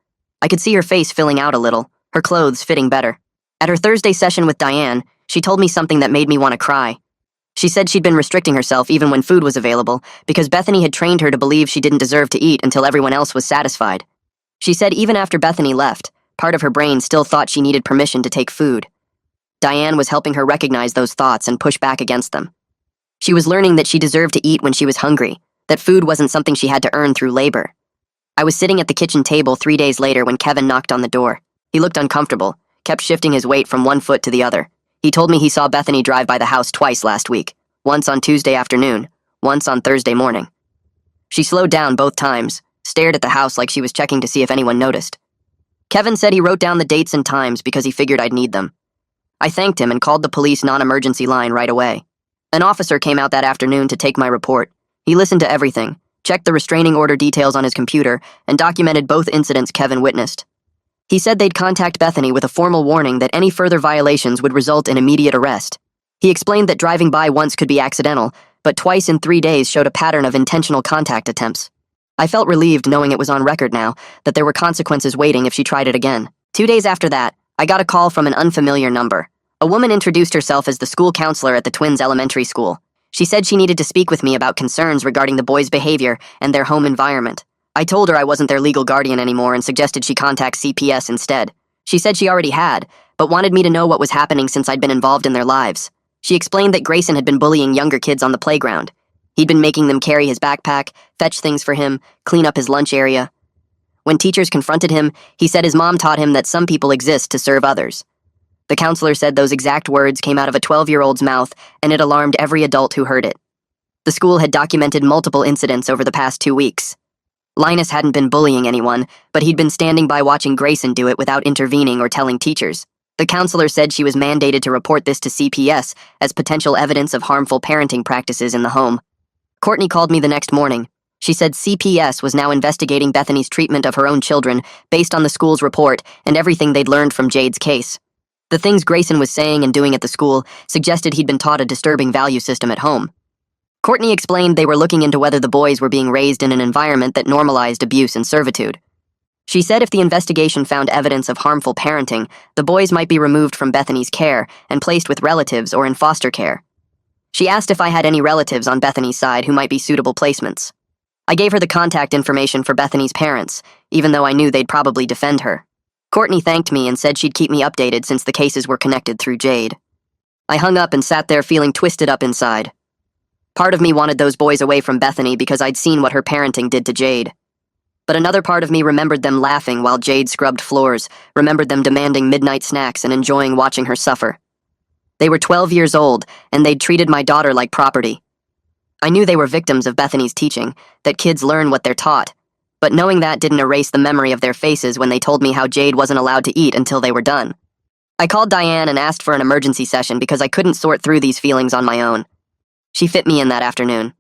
I could see her face filling out a little, her clothes fitting better. At her Thursday session with Diane, she told me something that made me want to cry. She said she'd been restricting herself even when food was available because Bethany had trained her to believe she didn't deserve to eat until everyone else was satisfied. She said even after Bethany left, part of her brain still thought she needed permission to take food. Diane was helping her recognize those thoughts and push back against them. She was learning that she deserved to eat when she was hungry, that food wasn't something she had to earn through labor. I was sitting at the kitchen table 3 days later when Kevin knocked on the door. He looked uncomfortable, kept shifting his weight from one foot to the other. He told me he saw Bethany drive by the house twice last week, once on Tuesday afternoon, once on Thursday morning. She slowed down both times, stared at the house like she was checking to see if anyone noticed. Kevin said he wrote down the dates and times because he figured I'd need them. I thanked him and called the police non-emergency line right away. An officer came out that afternoon to take my report. He listened to everything, checked the restraining order details on his computer, and documented both incidents Kevin witnessed. He said they'd contact Bethany with a formal warning that any further violations would result in immediate arrest. He explained that driving by once could be accidental, but twice in 3 days showed a pattern of intentional contact attempts. I felt relieved knowing it was on record now, that there were consequences waiting if she tried it again. 2 days after that, I got a call from an unfamiliar number. A woman introduced herself as the school counselor at the twins' elementary school. She said she needed to speak with me about concerns regarding the boys' behavior and their home environment. I told her I wasn't their legal guardian anymore and suggested she contact CPS instead. She said she already had, but wanted me to know what was happening since I'd been involved in their lives. She explained that Grayson had been bullying younger kids on the playground. He'd been making them carry his backpack, fetch things for him, clean up his lunch area. When teachers confronted him, he said his mom taught him that some people exist to serve others. The counselor said those exact words came out of a 12-year-old's mouth, and it alarmed every adult who heard it. The school had documented multiple incidents over the past 2 weeks. Linus hadn't been bullying anyone, but he'd been standing by watching Grayson do it without intervening or telling teachers. The counselor said she was mandated to report this to CPS as potential evidence of harmful parenting practices in the home. Courtney called me the next morning. She said CPS was now investigating Bethany's treatment of her own children based on the school's report and everything they'd learned from Jade's case. The things Grayson was saying and doing at the school suggested he'd been taught a disturbing value system at home. Courtney explained they were looking into whether the boys were being raised in an environment that normalized abuse and servitude. She said if the investigation found evidence of harmful parenting, the boys might be removed from Bethany's care and placed with relatives or in foster care. She asked if I had any relatives on Bethany's side who might be suitable placements. I gave her the contact information for Bethany's parents, even though I knew they'd probably defend her. Courtney thanked me and said she'd keep me updated since the cases were connected through Jade. I hung up and sat there feeling twisted up inside. Part of me wanted those boys away from Bethany because I'd seen what her parenting did to Jade. But another part of me remembered them laughing while Jade scrubbed floors, remembered them demanding midnight snacks and enjoying watching her suffer. They were 12 years old, and they'd treated my daughter like property. I knew they were victims of Bethany's teaching, that kids learn what they're taught. But knowing that didn't erase the memory of their faces when they told me how Jade wasn't allowed to eat until they were done. I called Diane and asked for an emergency session because I couldn't sort through these feelings on my own. She fit me in that afternoon.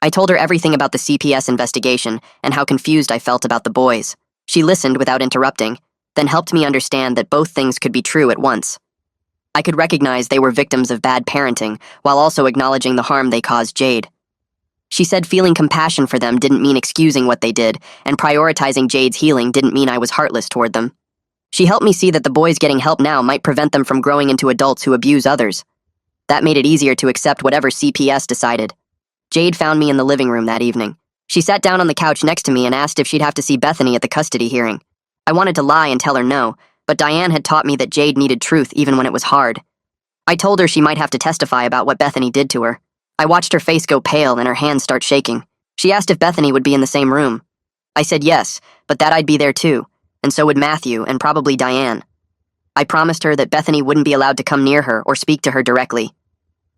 I told her everything about the CPS investigation and how confused I felt about the boys. She listened without interrupting, then helped me understand that both things could be true at once. I could recognize they were victims of bad parenting while also acknowledging the harm they caused Jade. She said feeling compassion for them didn't mean excusing what they did, and prioritizing Jade's healing didn't mean I was heartless toward them. She helped me see that the boys getting help now might prevent them from growing into adults who abuse others. That made it easier to accept whatever CPS decided. Jade found me in the living room that evening. She sat down on the couch next to me and asked if she'd have to see Bethany at the custody hearing. I wanted to lie and tell her no, but Diane had taught me that Jade needed truth even when it was hard. I told her she might have to testify about what Bethany did to her. I watched her face go pale and her hands start shaking. She asked if Bethany would be in the same room. I said yes, but that I'd be there too, and so would Matthew and probably Diane. I promised her that Bethany wouldn't be allowed to come near her or speak to her directly.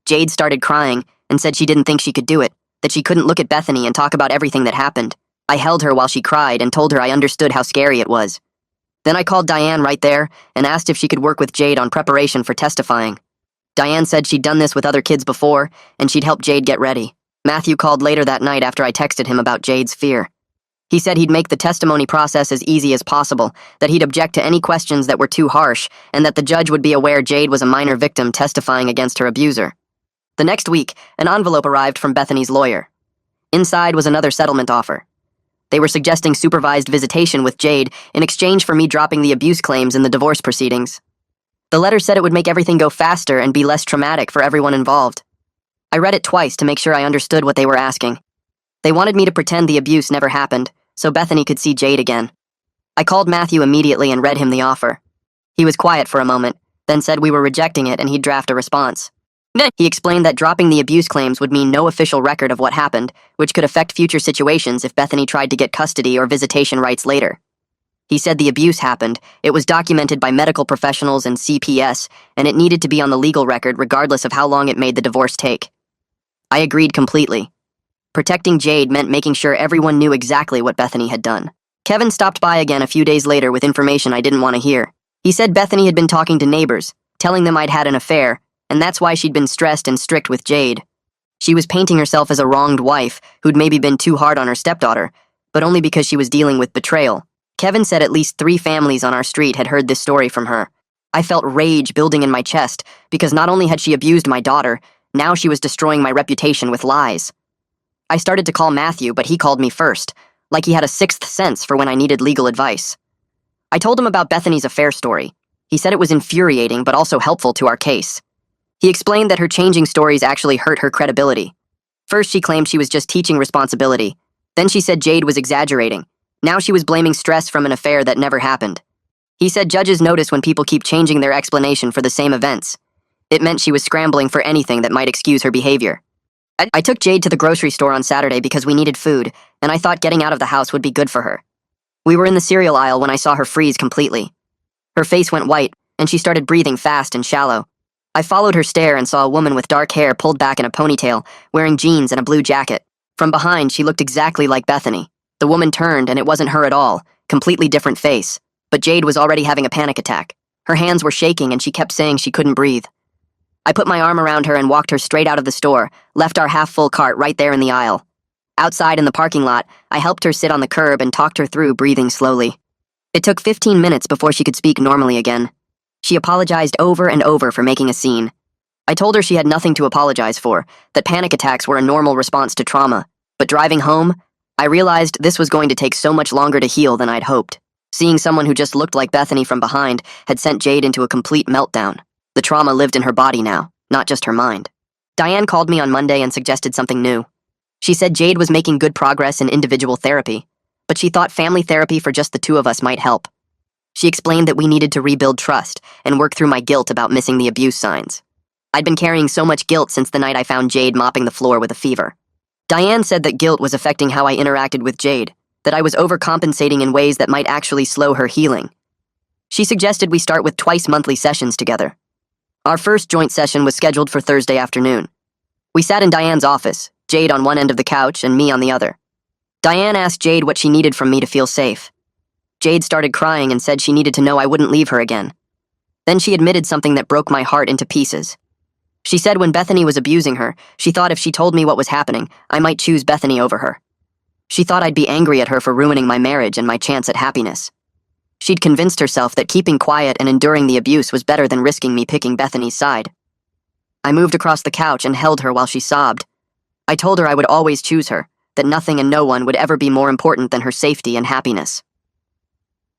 Jade started crying and said she didn't think she could do it, that she couldn't look at Bethany and talk about everything that happened. I held her while she cried and told her I understood how scary it was. Then I called Diane right there and asked if she could work with Jade on preparation for testifying. Diane said she'd done this with other kids before, and she'd help Jade get ready. Matthew called later that night after I texted him about Jade's fear. He said he'd make the testimony process as easy as possible, that he'd object to any questions that were too harsh, and that the judge would be aware Jade was a minor victim testifying against her abuser. The next week, an envelope arrived from Bethany's lawyer. Inside was another settlement offer. They were suggesting supervised visitation with Jade in exchange for me dropping the abuse claims in the divorce proceedings. The letter said it would make everything go faster and be less traumatic for everyone involved. I read it twice to make sure I understood what they were asking. They wanted me to pretend the abuse never happened, so Bethany could see Jade again. I called Matthew immediately and read him the offer. He was quiet for a moment, then said we were rejecting it and he'd draft a response. He explained that dropping the abuse claims would mean no official record of what happened, which could affect future situations if Bethany tried to get custody or visitation rights later. He said the abuse happened, it was documented by medical professionals and CPS, and it needed to be on the legal record regardless of how long it made the divorce take. I agreed completely. Protecting Jade meant making sure everyone knew exactly what Bethany had done. Kevin stopped by again a few days later with information I didn't want to hear. He said Bethany had been talking to neighbors, telling them I'd had an affair, and that's why she'd been stressed and strict with Jade. She was painting herself as a wronged wife who'd maybe been too hard on her stepdaughter, but only because she was dealing with betrayal. Kevin said at least 3 families on our street had heard this story from her. I felt rage building in my chest because not only had she abused my daughter, now she was destroying my reputation with lies. I started to call Matthew, but he called me first, like he had a sixth sense for when I needed legal advice. I told him about Bethany's affair story. He said it was infuriating but also helpful to our case. He explained that her changing stories actually hurt her credibility. First, she claimed she was just teaching responsibility. Then she said Jade was exaggerating. Now she was blaming stress from an affair that never happened. He said judges notice when people keep changing their explanation for the same events. It meant she was scrambling for anything that might excuse her behavior. I took Jade to the grocery store on Saturday because we needed food, and I thought getting out of the house would be good for her. We were in the cereal aisle when I saw her freeze completely. Her face went white, and she started breathing fast and shallow. I followed her stare and saw a woman with dark hair pulled back in a ponytail, wearing jeans and a blue jacket. From behind, she looked exactly like Bethany. The woman turned, and it wasn't her at all, completely different face. But Jade was already having a panic attack. Her hands were shaking, and she kept saying she couldn't breathe. I put my arm around her and walked her straight out of the store, left our half-full cart right there in the aisle. Outside in the parking lot, I helped her sit on the curb and talked her through breathing slowly. It took 15 minutes before she could speak normally again. She apologized over and over for making a scene. I told her she had nothing to apologize for, that panic attacks were a normal response to trauma. But driving home, I realized this was going to take so much longer to heal than I'd hoped. Seeing someone who just looked like Bethany from behind had sent Jade into a complete meltdown. The trauma lived in her body now, not just her mind. Diane called me on Monday and suggested something new. She said Jade was making good progress in individual therapy, but she thought family therapy for just the 2 of us might help. She explained that we needed to rebuild trust and work through my guilt about missing the abuse signs. I'd been carrying so much guilt since the night I found Jade mopping the floor with a fever. Diane said that guilt was affecting how I interacted with Jade, that I was overcompensating in ways that might actually slow her healing. She suggested we start with twice monthly sessions together. Our first joint session was scheduled for Thursday afternoon. We sat in Diane's office, Jade on one end of the couch and me on the other. Diane asked Jade what she needed from me to feel safe. Jade started crying and said she needed to know I wouldn't leave her again. Then she admitted something that broke my heart into pieces. She said when Bethany was abusing her, she thought if she told me what was happening, I might choose Bethany over her. She thought I'd be angry at her for ruining my marriage and my chance at happiness. She'd convinced herself that keeping quiet and enduring the abuse was better than risking me picking Bethany's side. I moved across the couch and held her while she sobbed. I told her I would always choose her, that nothing and no one would ever be more important than her safety and happiness.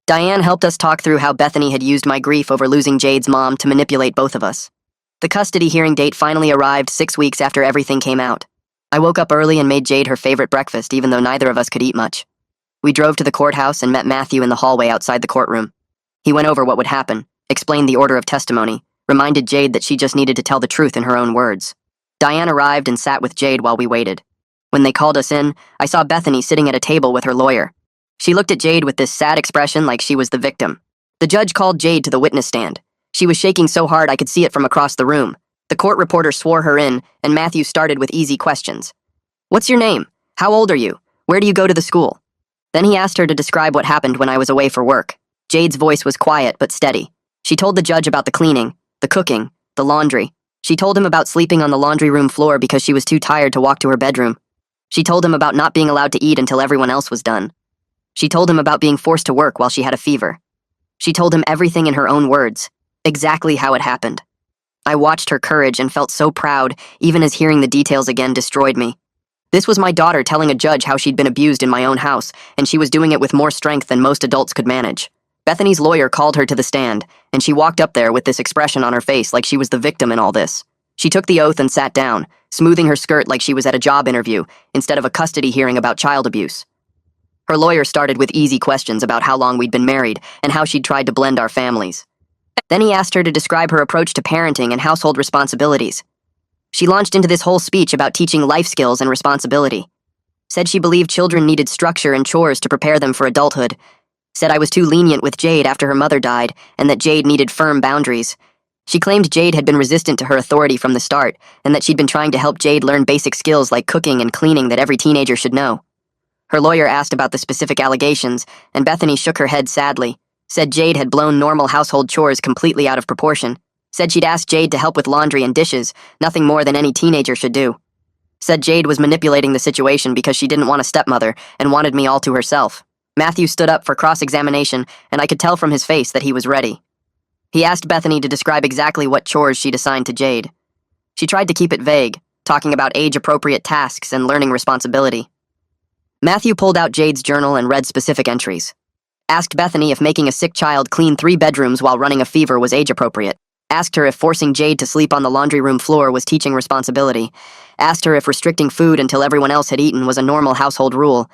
Diane helped us talk through how Bethany had used my grief over losing Jade's mom to manipulate both of us. The custody hearing date finally arrived 6 weeks after everything came out. I woke up early and made Jade her favorite breakfast, even though neither of us could eat much. We drove to the courthouse and met Matthew in the hallway outside the courtroom. He went over what would happen, explained the order of testimony, reminded Jade that she just needed to tell the truth in her own words. Diane arrived and sat with Jade while we waited. When they called us in, I saw Bethany sitting at a table with her lawyer. She looked at Jade with this sad expression like she was the victim. The judge called Jade to the witness stand. She was shaking so hard I could see it from across the room. The court reporter swore her in, and Matthew started with easy questions. "What's your name? How old are you? Where do you go to the school?" Then he asked her to describe what happened when I was away for work. Jade's voice was quiet but steady. She told the judge about the cleaning, the cooking, the laundry. She told him about sleeping on the laundry room floor because she was too tired to walk to her bedroom. She told him about not being allowed to eat until everyone else was done. She told him about being forced to work while she had a fever. She told him everything in her own words, exactly how it happened. I watched her courage and felt so proud, even as hearing the details again destroyed me. This was my daughter telling a judge how she'd been abused in my own house, and she was doing it with more strength than most adults could manage. Bethany's lawyer called her to the stand, and she walked up there with this expression on her face like she was the victim in all this. She took the oath and sat down, smoothing her skirt like she was at a job interview, instead of a custody hearing about child abuse. Her lawyer started with easy questions about how long we'd been married and how she'd tried to blend our families. Then he asked her to describe her approach to parenting and household responsibilities. She launched into this whole speech about teaching life skills and responsibility. Said she believed children needed structure and chores to prepare them for adulthood. Said I was too lenient with Jade after her mother died and that Jade needed firm boundaries. She claimed Jade had been resistant to her authority from the start and that she'd been trying to help Jade learn basic skills like cooking and cleaning that every teenager should know. Her lawyer asked about the specific allegations, and Bethany shook her head sadly. Said Jade had blown normal household chores completely out of proportion. Said she'd asked Jade to help with laundry and dishes, nothing more than any teenager should do. Said Jade was manipulating the situation because she didn't want a stepmother and wanted me all to herself. Matthew stood up for cross-examination, and I could tell from his face that he was ready. He asked Bethany to describe exactly what chores she'd assigned to Jade. She tried to keep it vague, talking about age-appropriate tasks and learning responsibility. Matthew pulled out Jade's journal and read specific entries. Asked Bethany if making a sick child clean 3 bedrooms while running a fever was age-appropriate. Asked her if forcing Jade to sleep on the laundry room floor was teaching responsibility. Asked her if restricting food until everyone else had eaten was a normal household rule.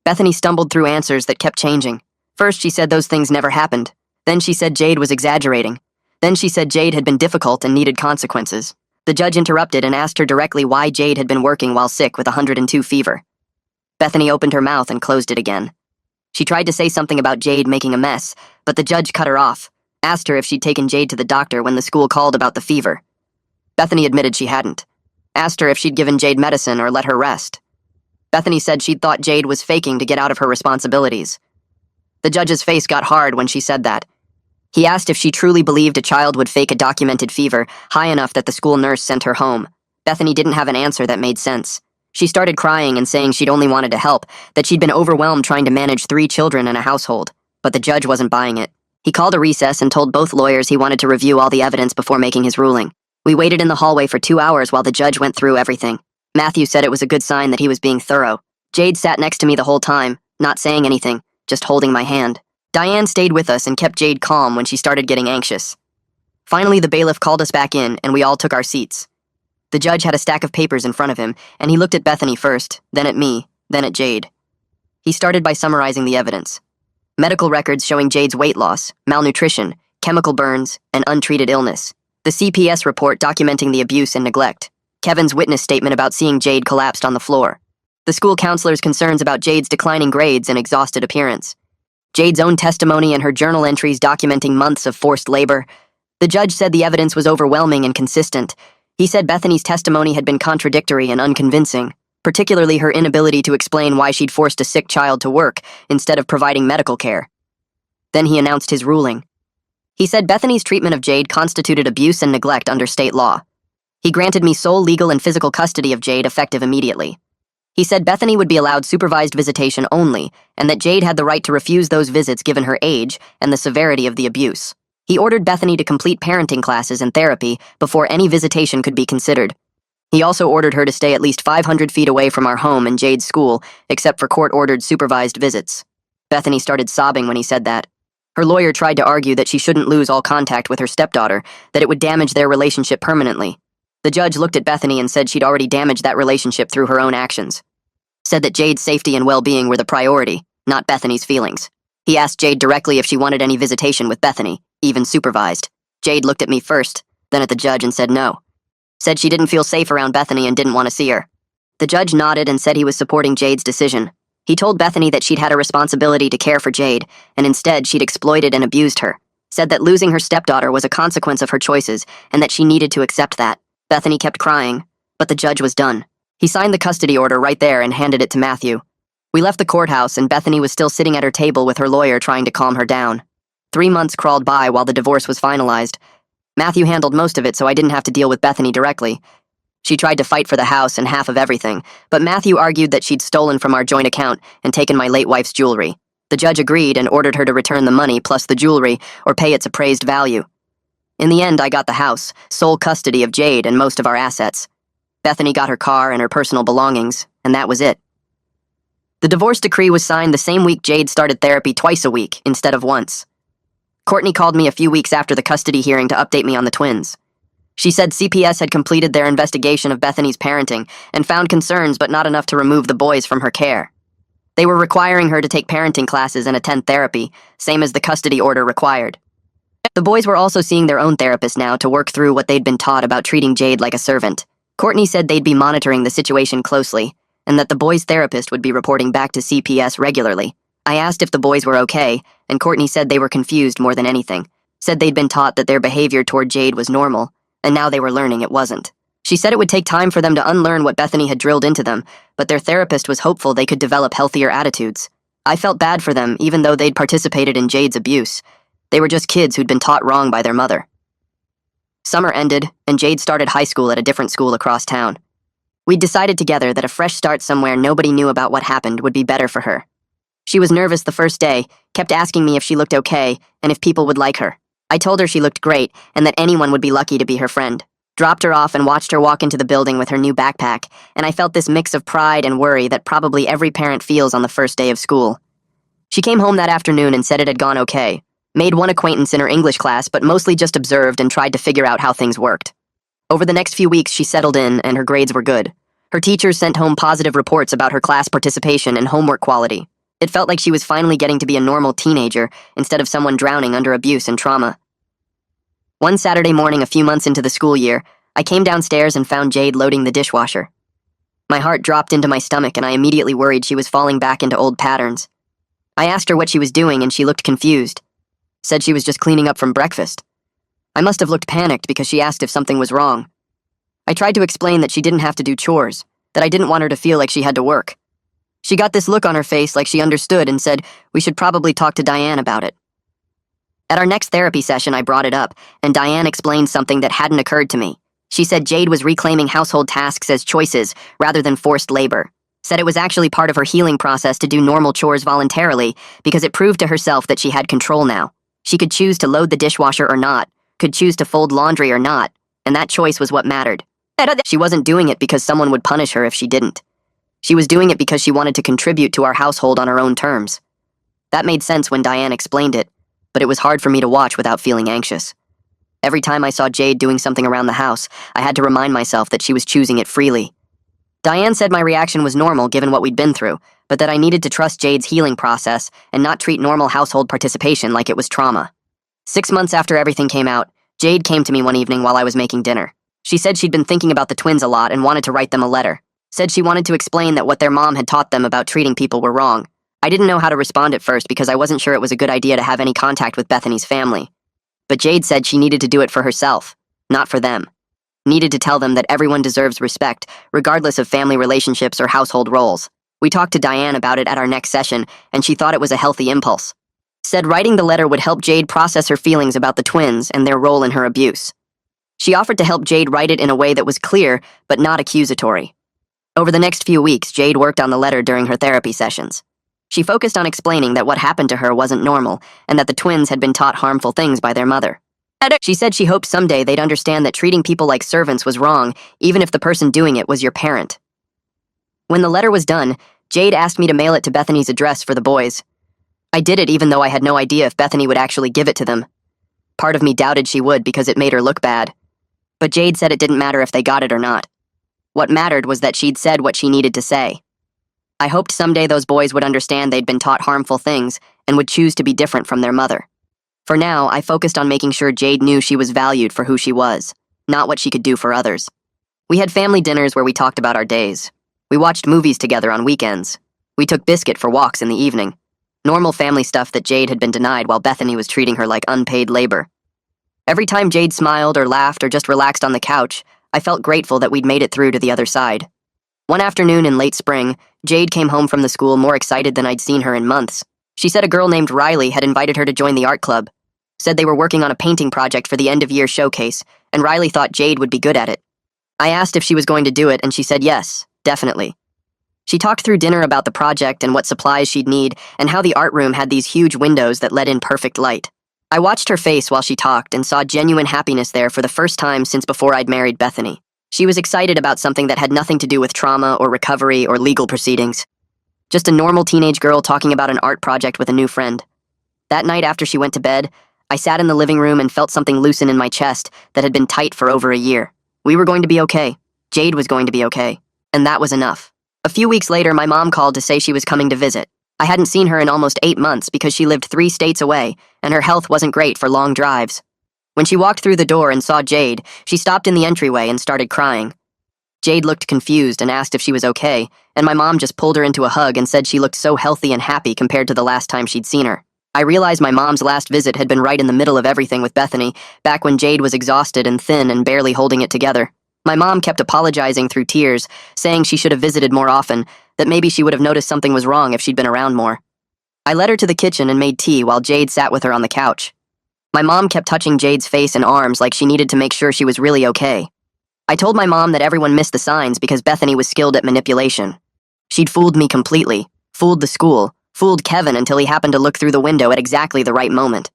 Bethany stumbled through answers that kept changing. First, she said those things never happened. Then she said Jade was exaggerating. Then she said Jade had been difficult and needed consequences. The judge interrupted and asked her directly why Jade had been working while sick with 102 fever. Bethany opened her mouth and closed it again. She tried to say something about Jade making a mess, but the judge cut her off, asked her if she'd taken Jade to the doctor when the school called about the fever. Bethany admitted she hadn't. Asked her if she'd given Jade medicine or let her rest. Bethany said she'd thought Jade was faking to get out of her responsibilities. The judge's face got hard when she said that. He asked if she truly believed a child would fake a documented fever high enough that the school nurse sent her home. Bethany didn't have an answer that made sense. She started crying and saying she'd only wanted to help, that she'd been overwhelmed trying to manage 3 children in a household. But the judge wasn't buying it. He called a recess and told both lawyers he wanted to review all the evidence before making his ruling. We waited in the hallway for 2 hours while the judge went through everything. Matthew said it was a good sign that he was being thorough. Jade sat next to me the whole time, not saying anything, just holding my hand. Diane stayed with us and kept Jade calm when she started getting anxious. Finally, the bailiff called us back in, and we all took our seats. The judge had a stack of papers in front of him, and he looked at Bethany first, then at me, then at Jade. He started by summarizing the evidence. Medical records showing Jade's weight loss, malnutrition, chemical burns, and untreated illness. The CPS report documenting the abuse and neglect. Kevin's witness statement about seeing Jade collapsed on the floor. The school counselor's concerns about Jade's declining grades and exhausted appearance. Jade's own testimony and her journal entries documenting months of forced labor. The judge said the evidence was overwhelming and consistent. He said Bethany's testimony had been contradictory and unconvincing, particularly her inability to explain why she'd forced a sick child to work instead of providing medical care. Then he announced his ruling. He said Bethany's treatment of Jade constituted abuse and neglect under state law. He granted me sole legal and physical custody of Jade effective immediately. He said Bethany would be allowed supervised visitation only, and that Jade had the right to refuse those visits given her age and the severity of the abuse. He ordered Bethany to complete parenting classes and therapy before any visitation could be considered. He also ordered her to stay at least 500 feet away from our home and Jade's school, except for court-ordered supervised visits. Bethany started sobbing when he said that. Her lawyer tried to argue that she shouldn't lose all contact with her stepdaughter, that it would damage their relationship permanently. The judge looked at Bethany and said she'd already damaged that relationship through her own actions. Said that Jade's safety and well-being were the priority, not Bethany's feelings. He asked Jade directly if she wanted any visitation with Bethany, even supervised. Jade looked at me first, then at the judge and said no. Said she didn't feel safe around Bethany and didn't want to see her. The judge nodded and said he was supporting Jade's decision. He told Bethany that she'd had a responsibility to care for Jade, and instead she'd exploited and abused her. Said that losing her stepdaughter was a consequence of her choices, and that she needed to accept that. Bethany kept crying, but the judge was done. He signed the custody order right there and handed it to Matthew. We left the courthouse and Bethany was still sitting at her table with her lawyer trying to calm her down. 3 months crawled by while the divorce was finalized. Matthew handled most of it so I didn't have to deal with Bethany directly. She tried to fight for the house and half of everything, but Matthew argued that she'd stolen from our joint account and taken my late wife's jewelry. The judge agreed and ordered her to return the money plus the jewelry or pay its appraised value. In the end, I got the house, sole custody of Jade and most of our assets. Bethany got her car and her personal belongings, and that was it. The divorce decree was signed the same week Jade started therapy twice a week instead of once. Courtney called me a few weeks after the custody hearing to update me on the twins. She said CPS had completed their investigation of Bethany's parenting and found concerns but not enough to remove the boys from her care. They were requiring her to take parenting classes and attend therapy, same as the custody order required. The boys were also seeing their own therapist now to work through what they'd been taught about treating Jade like a servant. Courtney said they'd be monitoring the situation closely, and that the boys' therapist would be reporting back to CPS regularly. I asked if the boys were okay, and Courtney said they were confused more than anything. Said they'd been taught that their behavior toward Jade was normal, and now they were learning it wasn't. She said it would take time for them to unlearn what Bethany had drilled into them, but their therapist was hopeful they could develop healthier attitudes. I felt bad for them, even though they'd participated in Jade's abuse. They were just kids who'd been taught wrong by their mother. Summer ended, and Jade started high school at a different school across town. We'd decided together that a fresh start somewhere nobody knew about what happened would be better for her. She was nervous the first day, kept asking me if she looked okay, and if people would like her. I told her she looked great, and that anyone would be lucky to be her friend. Dropped her off and watched her walk into the building with her new backpack, and I felt this mix of pride and worry that probably every parent feels on the first day of school. She came home that afternoon and said it had gone okay. Made one acquaintance in her English class, but mostly just observed and tried to figure out how things worked. Over the next few weeks, she settled in, and her grades were good. Her teachers sent home positive reports about her class participation and homework quality. It felt like she was finally getting to be a normal teenager instead of someone drowning under abuse and trauma. One Saturday morning a few months into the school year, I came downstairs and found Jade loading the dishwasher. My heart dropped into my stomach and I immediately worried she was falling back into old patterns. I asked her what she was doing and she looked confused. Said she was just cleaning up from breakfast. I must have looked panicked because she asked if something was wrong. I tried to explain that she didn't have to do chores, that I didn't want her to feel like she had to work. She got this look on her face like she understood and said we should probably talk to Diane about it. At our next therapy session, I brought it up, and Diane explained something that hadn't occurred to me. She said Jade was reclaiming household tasks as choices rather than forced labor. Said it was actually part of her healing process to do normal chores voluntarily because it proved to herself that she had control now. She could choose to load the dishwasher or not, could choose to fold laundry or not, and that choice was what mattered. She wasn't doing it because someone would punish her if she didn't. She was doing it because she wanted to contribute to our household on her own terms. That made sense when Diane explained it, but it was hard for me to watch without feeling anxious. Every time I saw Jade doing something around the house, I had to remind myself that she was choosing it freely. Diane said my reaction was normal given what we'd been through, but that I needed to trust Jade's healing process and not treat normal household participation like it was trauma. 6 months after everything came out, Jade came to me one evening while I was making dinner. She said she'd been thinking about the twins a lot and wanted to write them a letter. Said she wanted to explain that what their mom had taught them about treating people were wrong. I didn't know how to respond at first because I wasn't sure it was a good idea to have any contact with Bethany's family. But Jade said she needed to do it for herself, not for them. Needed to tell them that everyone deserves respect, regardless of family relationships or household roles. We talked to Diane about it at our next session, and she thought it was a healthy impulse. Said writing the letter would help Jade process her feelings about the twins and their role in her abuse. She offered to help Jade write it in a way that was clear, but not accusatory. Over the next few weeks, Jade worked on the letter during her therapy sessions. She focused on explaining that what happened to her wasn't normal, and that the twins had been taught harmful things by their mother. She said she hoped someday they'd understand that treating people like servants was wrong, even if the person doing it was your parent. When the letter was done, Jade asked me to mail it to Bethany's address for the boys. I did it even though I had no idea if Bethany would actually give it to them. Part of me doubted she would because it made her look bad. But Jade said it didn't matter if they got it or not. What mattered was that she'd said what she needed to say. I hoped someday those boys would understand they'd been taught harmful things and would choose to be different from their mother. For now, I focused on making sure Jade knew she was valued for who she was, not what she could do for others. We had family dinners where we talked about our days. We watched movies together on weekends. We took Biscuit for walks in the evening. Normal family stuff that Jade had been denied while Bethany was treating her like unpaid labor. Every time Jade smiled or laughed or just relaxed on the couch, I felt grateful that we'd made it through to the other side. One afternoon in late spring, Jade came home from the school more excited than I'd seen her in months. She said a girl named Riley had invited her to join the art club. Said they were working on a painting project for the end-of-year showcase, and Riley thought Jade would be good at it. I asked if she was going to do it, and she said yes, definitely. She talked through dinner about the project and what supplies she'd need, and how the art room had these huge windows that let in perfect light. I watched her face while she talked and saw genuine happiness there for the first time since before I'd married Bethany. She was excited about something that had nothing to do with trauma or recovery or legal proceedings. Just a normal teenage girl talking about an art project with a new friend. That night after she went to bed, I sat in the living room and felt something loosen in my chest that had been tight for over a year. We were going to be okay. Jade was going to be okay. And that was enough. A few weeks later, my mom called to say she was coming to visit. I hadn't seen her in almost 8 months because she lived 3 states away, and her health wasn't great for long drives. When she walked through the door and saw Jade, she stopped in the entryway and started crying. Jade looked confused and asked if she was okay, and my mom just pulled her into a hug and said she looked so healthy and happy compared to the last time she'd seen her. I realized my mom's last visit had been right in the middle of everything with Bethany, back when Jade was exhausted and thin and barely holding it together. My mom kept apologizing through tears, saying she should have visited more often, that maybe she would have noticed something was wrong if she'd been around more. I led her to the kitchen and made tea while Jade sat with her on the couch. My mom kept touching Jade's face and arms like she needed to make sure she was really okay. I told my mom that everyone missed the signs because Bethany was skilled at manipulation. She'd fooled me completely, fooled the school, fooled Kevin until he happened to look through the window at exactly the right moment.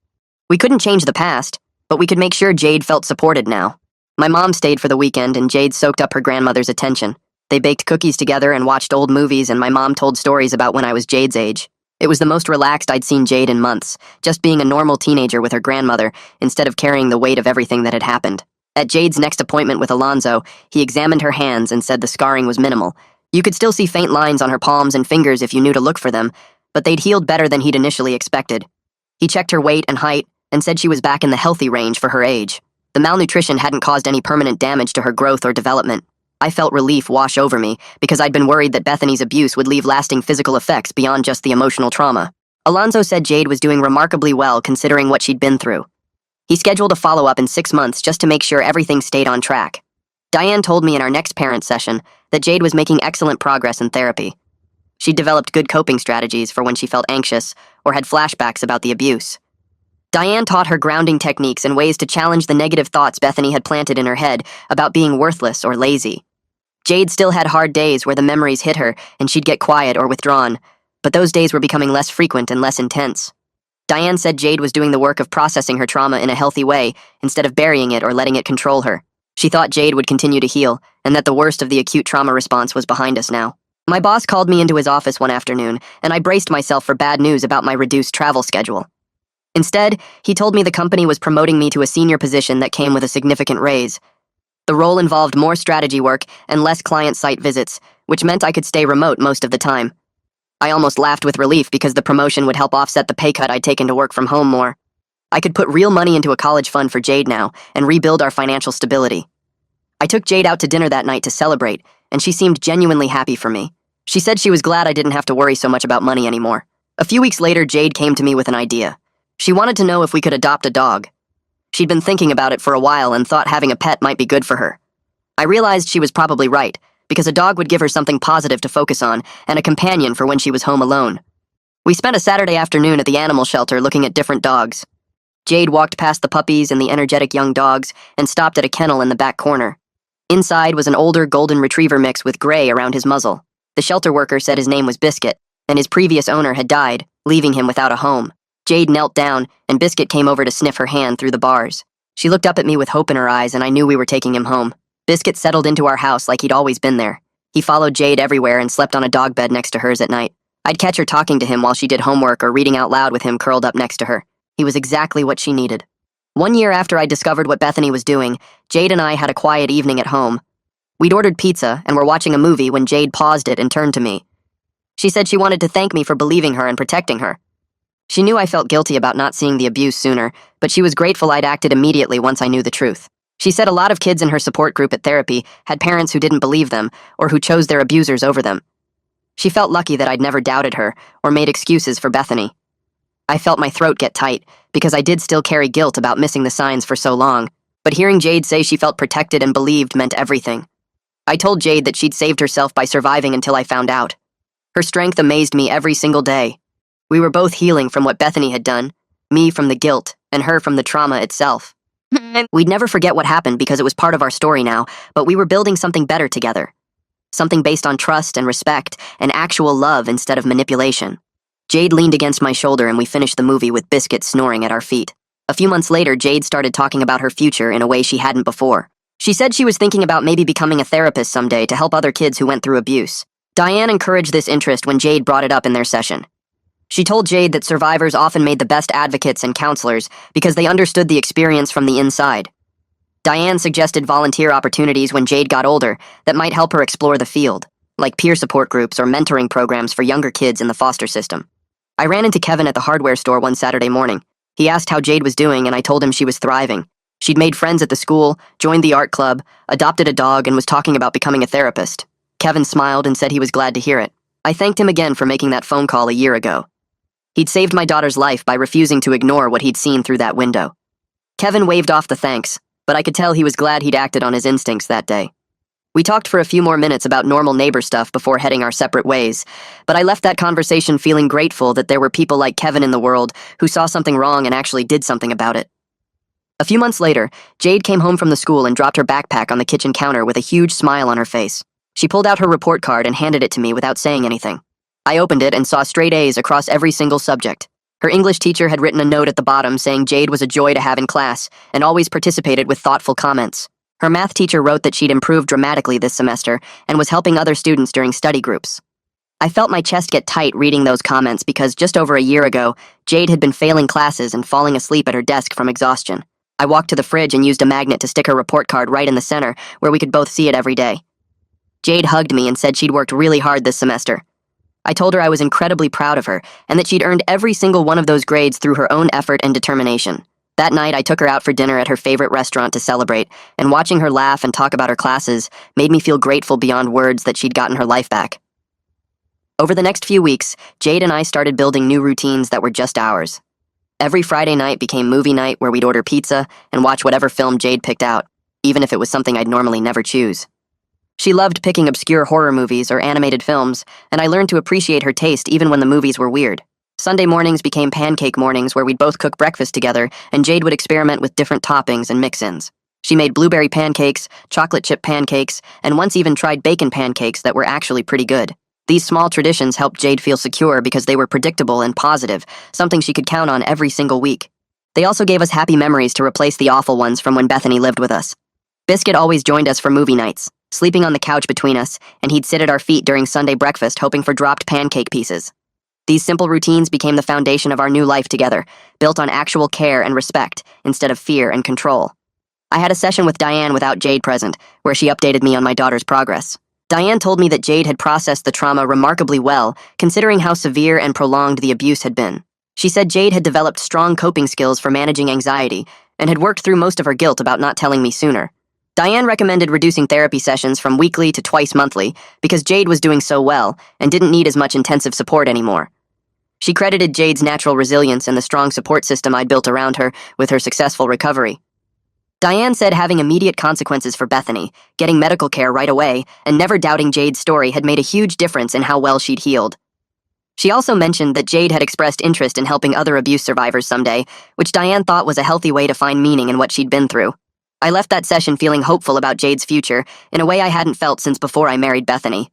We couldn't change the past, but we could make sure Jade felt supported now. My mom stayed for the weekend and Jade soaked up her grandmother's attention. They baked cookies together and watched old movies, and my mom told stories about when I was Jade's age. It was the most relaxed I'd seen Jade in months, just being a normal teenager with her grandmother instead of carrying the weight of everything that had happened. At Jade's next appointment with Alonzo, he examined her hands and said the scarring was minimal. You could still see faint lines on her palms and fingers if you knew to look for them, but they'd healed better than he'd initially expected. He checked her weight and height and said she was back in the healthy range for her age. The malnutrition hadn't caused any permanent damage to her growth or development. I felt relief wash over me because I'd been worried that Bethany's abuse would leave lasting physical effects beyond just the emotional trauma. Alonzo said Jade was doing remarkably well considering what she'd been through. He scheduled a follow-up in 6 months just to make sure everything stayed on track. Diane told me in our next parent session that Jade was making excellent progress in therapy. She'd developed good coping strategies for when she felt anxious or had flashbacks about the abuse. Diane taught her grounding techniques and ways to challenge the negative thoughts Bethany had planted in her head about being worthless or lazy. Jade still had hard days where the memories hit her and she'd get quiet or withdrawn, but those days were becoming less frequent and less intense. Diane said Jade was doing the work of processing her trauma in a healthy way instead of burying it or letting it control her. She thought Jade would continue to heal and that the worst of the acute trauma response was behind us now. My boss called me into his office one afternoon, and I braced myself for bad news about my reduced travel schedule. Instead, he told me the company was promoting me to a senior position that came with a significant raise. The role involved more strategy work and less client site visits, which meant I could stay remote most of the time. I almost laughed with relief because the promotion would help offset the pay cut I'd taken to work from home more. I could put real money into a college fund for Jade now and rebuild our financial stability. I took Jade out to dinner that night to celebrate, and she seemed genuinely happy for me. She said she was glad I didn't have to worry so much about money anymore. A few weeks later, Jade came to me with an idea. She wanted to know if we could adopt a dog. She'd been thinking about it for a while and thought having a pet might be good for her. I realized she was probably right, because a dog would give her something positive to focus on and a companion for when she was home alone. We spent a Saturday afternoon at the animal shelter looking at different dogs. Jade walked past the puppies and the energetic young dogs and stopped at a kennel in the back corner. Inside was an older golden retriever mix with gray around his muzzle. The shelter worker said his name was Biscuit, and his previous owner had died, leaving him without a home. Jade knelt down, and Biscuit came over to sniff her hand through the bars. She looked up at me with hope in her eyes, and I knew we were taking him home. Biscuit settled into our house like he'd always been there. He followed Jade everywhere and slept on a dog bed next to hers at night. I'd catch her talking to him while she did homework or reading out loud with him curled up next to her. He was exactly what she needed. 1 year after I discovered what Bethany was doing, Jade and I had a quiet evening at home. We'd ordered pizza and were watching a movie when Jade paused it and turned to me. She said she wanted to thank me for believing her and protecting her. She knew I felt guilty about not seeing the abuse sooner, but she was grateful I'd acted immediately once I knew the truth. She said a lot of kids in her support group at therapy had parents who didn't believe them or who chose their abusers over them. She felt lucky that I'd never doubted her or made excuses for Bethany. I felt my throat get tight because I did still carry guilt about missing the signs for so long, but hearing Jade say she felt protected and believed meant everything. I told Jade that she'd saved herself by surviving until I found out. Her strength amazed me every single day. We were both healing from what Bethany had done, me from the guilt, and her from the trauma itself. We'd never forget what happened because it was part of our story now, but we were building something better together. Something based on trust and respect and actual love instead of manipulation. Jade leaned against my shoulder and we finished the movie with Biscuit snoring at our feet. A few months later, Jade started talking about her future in a way she hadn't before. She said she was thinking about maybe becoming a therapist someday to help other kids who went through abuse. Diane encouraged this interest when Jade brought it up in their session. She told Jade that survivors often made the best advocates and counselors because they understood the experience from the inside. Diane suggested volunteer opportunities when Jade got older that might help her explore the field, like peer support groups or mentoring programs for younger kids in the foster system. I ran into Kevin at the hardware store one Saturday morning. He asked how Jade was doing and I told him she was thriving. She'd made friends at the school, joined the art club, adopted a dog, and was talking about becoming a therapist. Kevin smiled and said he was glad to hear it. I thanked him again for making that phone call a year ago. He'd saved my daughter's life by refusing to ignore what he'd seen through that window. Kevin waved off the thanks, but I could tell he was glad he'd acted on his instincts that day. We talked for a few more minutes about normal neighbor stuff before heading our separate ways, but I left that conversation feeling grateful that there were people like Kevin in the world who saw something wrong and actually did something about it. A few months later, Jade came home from the school and dropped her backpack on the kitchen counter with a huge smile on her face. She pulled out her report card and handed it to me without saying anything. I opened it and saw straight A's across every single subject. Her English teacher had written a note at the bottom saying Jade was a joy to have in class and always participated with thoughtful comments. Her math teacher wrote that she'd improved dramatically this semester and was helping other students during study groups. I felt my chest get tight reading those comments because just over a year ago, Jade had been failing classes and falling asleep at her desk from exhaustion. I walked to the fridge and used a magnet to stick her report card right in the center where we could both see it every day. Jade hugged me and said she'd worked really hard this semester. I told her I was incredibly proud of her and that she'd earned every single one of those grades through her own effort and determination. That night, I took her out for dinner at her favorite restaurant to celebrate, and watching her laugh and talk about her classes made me feel grateful beyond words that she'd gotten her life back. Over the next few weeks, Jade and I started building new routines that were just ours. Every Friday night became movie night where we'd order pizza and watch whatever film Jade picked out, even if it was something I'd normally never choose. She loved picking obscure horror movies or animated films, and I learned to appreciate her taste even when the movies were weird. Sunday mornings became pancake mornings where we'd both cook breakfast together, and Jade would experiment with different toppings and mix-ins. She made blueberry pancakes, chocolate chip pancakes, and once even tried bacon pancakes that were actually pretty good. These small traditions helped Jade feel secure because they were predictable and positive, something she could count on every single week. They also gave us happy memories to replace the awful ones from when Bethany lived with us. Biscuit always joined us for movie nights, sleeping on the couch between us, and he'd sit at our feet during Sunday breakfast hoping for dropped pancake pieces. These simple routines became the foundation of our new life together, built on actual care and respect instead of fear and control. I had a session with Diane without Jade present, where she updated me on my daughter's progress. Diane told me that Jade had processed the trauma remarkably well, considering how severe and prolonged the abuse had been. She said Jade had developed strong coping skills for managing anxiety and had worked through most of her guilt about not telling me sooner. Diane recommended reducing therapy sessions from weekly to twice monthly because Jade was doing so well and didn't need as much intensive support anymore. She credited Jade's natural resilience and the strong support system I'd built around her with her successful recovery. Diane said having immediate consequences for Bethany, getting medical care right away, and never doubting Jade's story had made a huge difference in how well she'd healed. She also mentioned that Jade had expressed interest in helping other abuse survivors someday, which Diane thought was a healthy way to find meaning in what she'd been through. I left that session feeling hopeful about Jade's future in a way I hadn't felt since before I married Bethany.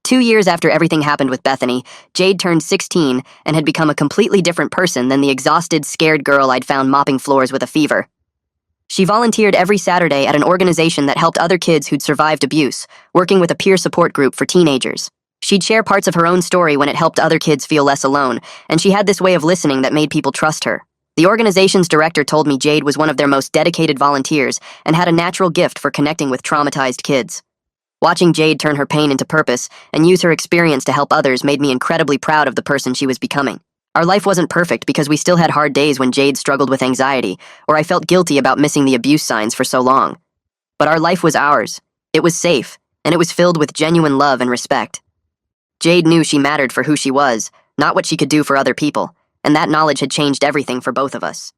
2 years after everything happened with Bethany, Jade turned 16 and had become a completely different person than the exhausted, scared girl I'd found mopping floors with a fever. She volunteered every Saturday at an organization that helped other kids who'd survived abuse, working with a peer support group for teenagers. She'd share parts of her own story when it helped other kids feel less alone, and she had this way of listening that made people trust her. The organization's director told me Jade was one of their most dedicated volunteers and had a natural gift for connecting with traumatized kids. Watching Jade turn her pain into purpose and use her experience to help others made me incredibly proud of the person she was becoming. Our life wasn't perfect because we still had hard days when Jade struggled with anxiety, or I felt guilty about missing the abuse signs for so long. But our life was ours. It was safe, and it was filled with genuine love and respect. Jade knew she mattered for who she was, not what she could do for other people, and that knowledge had changed everything for both of us.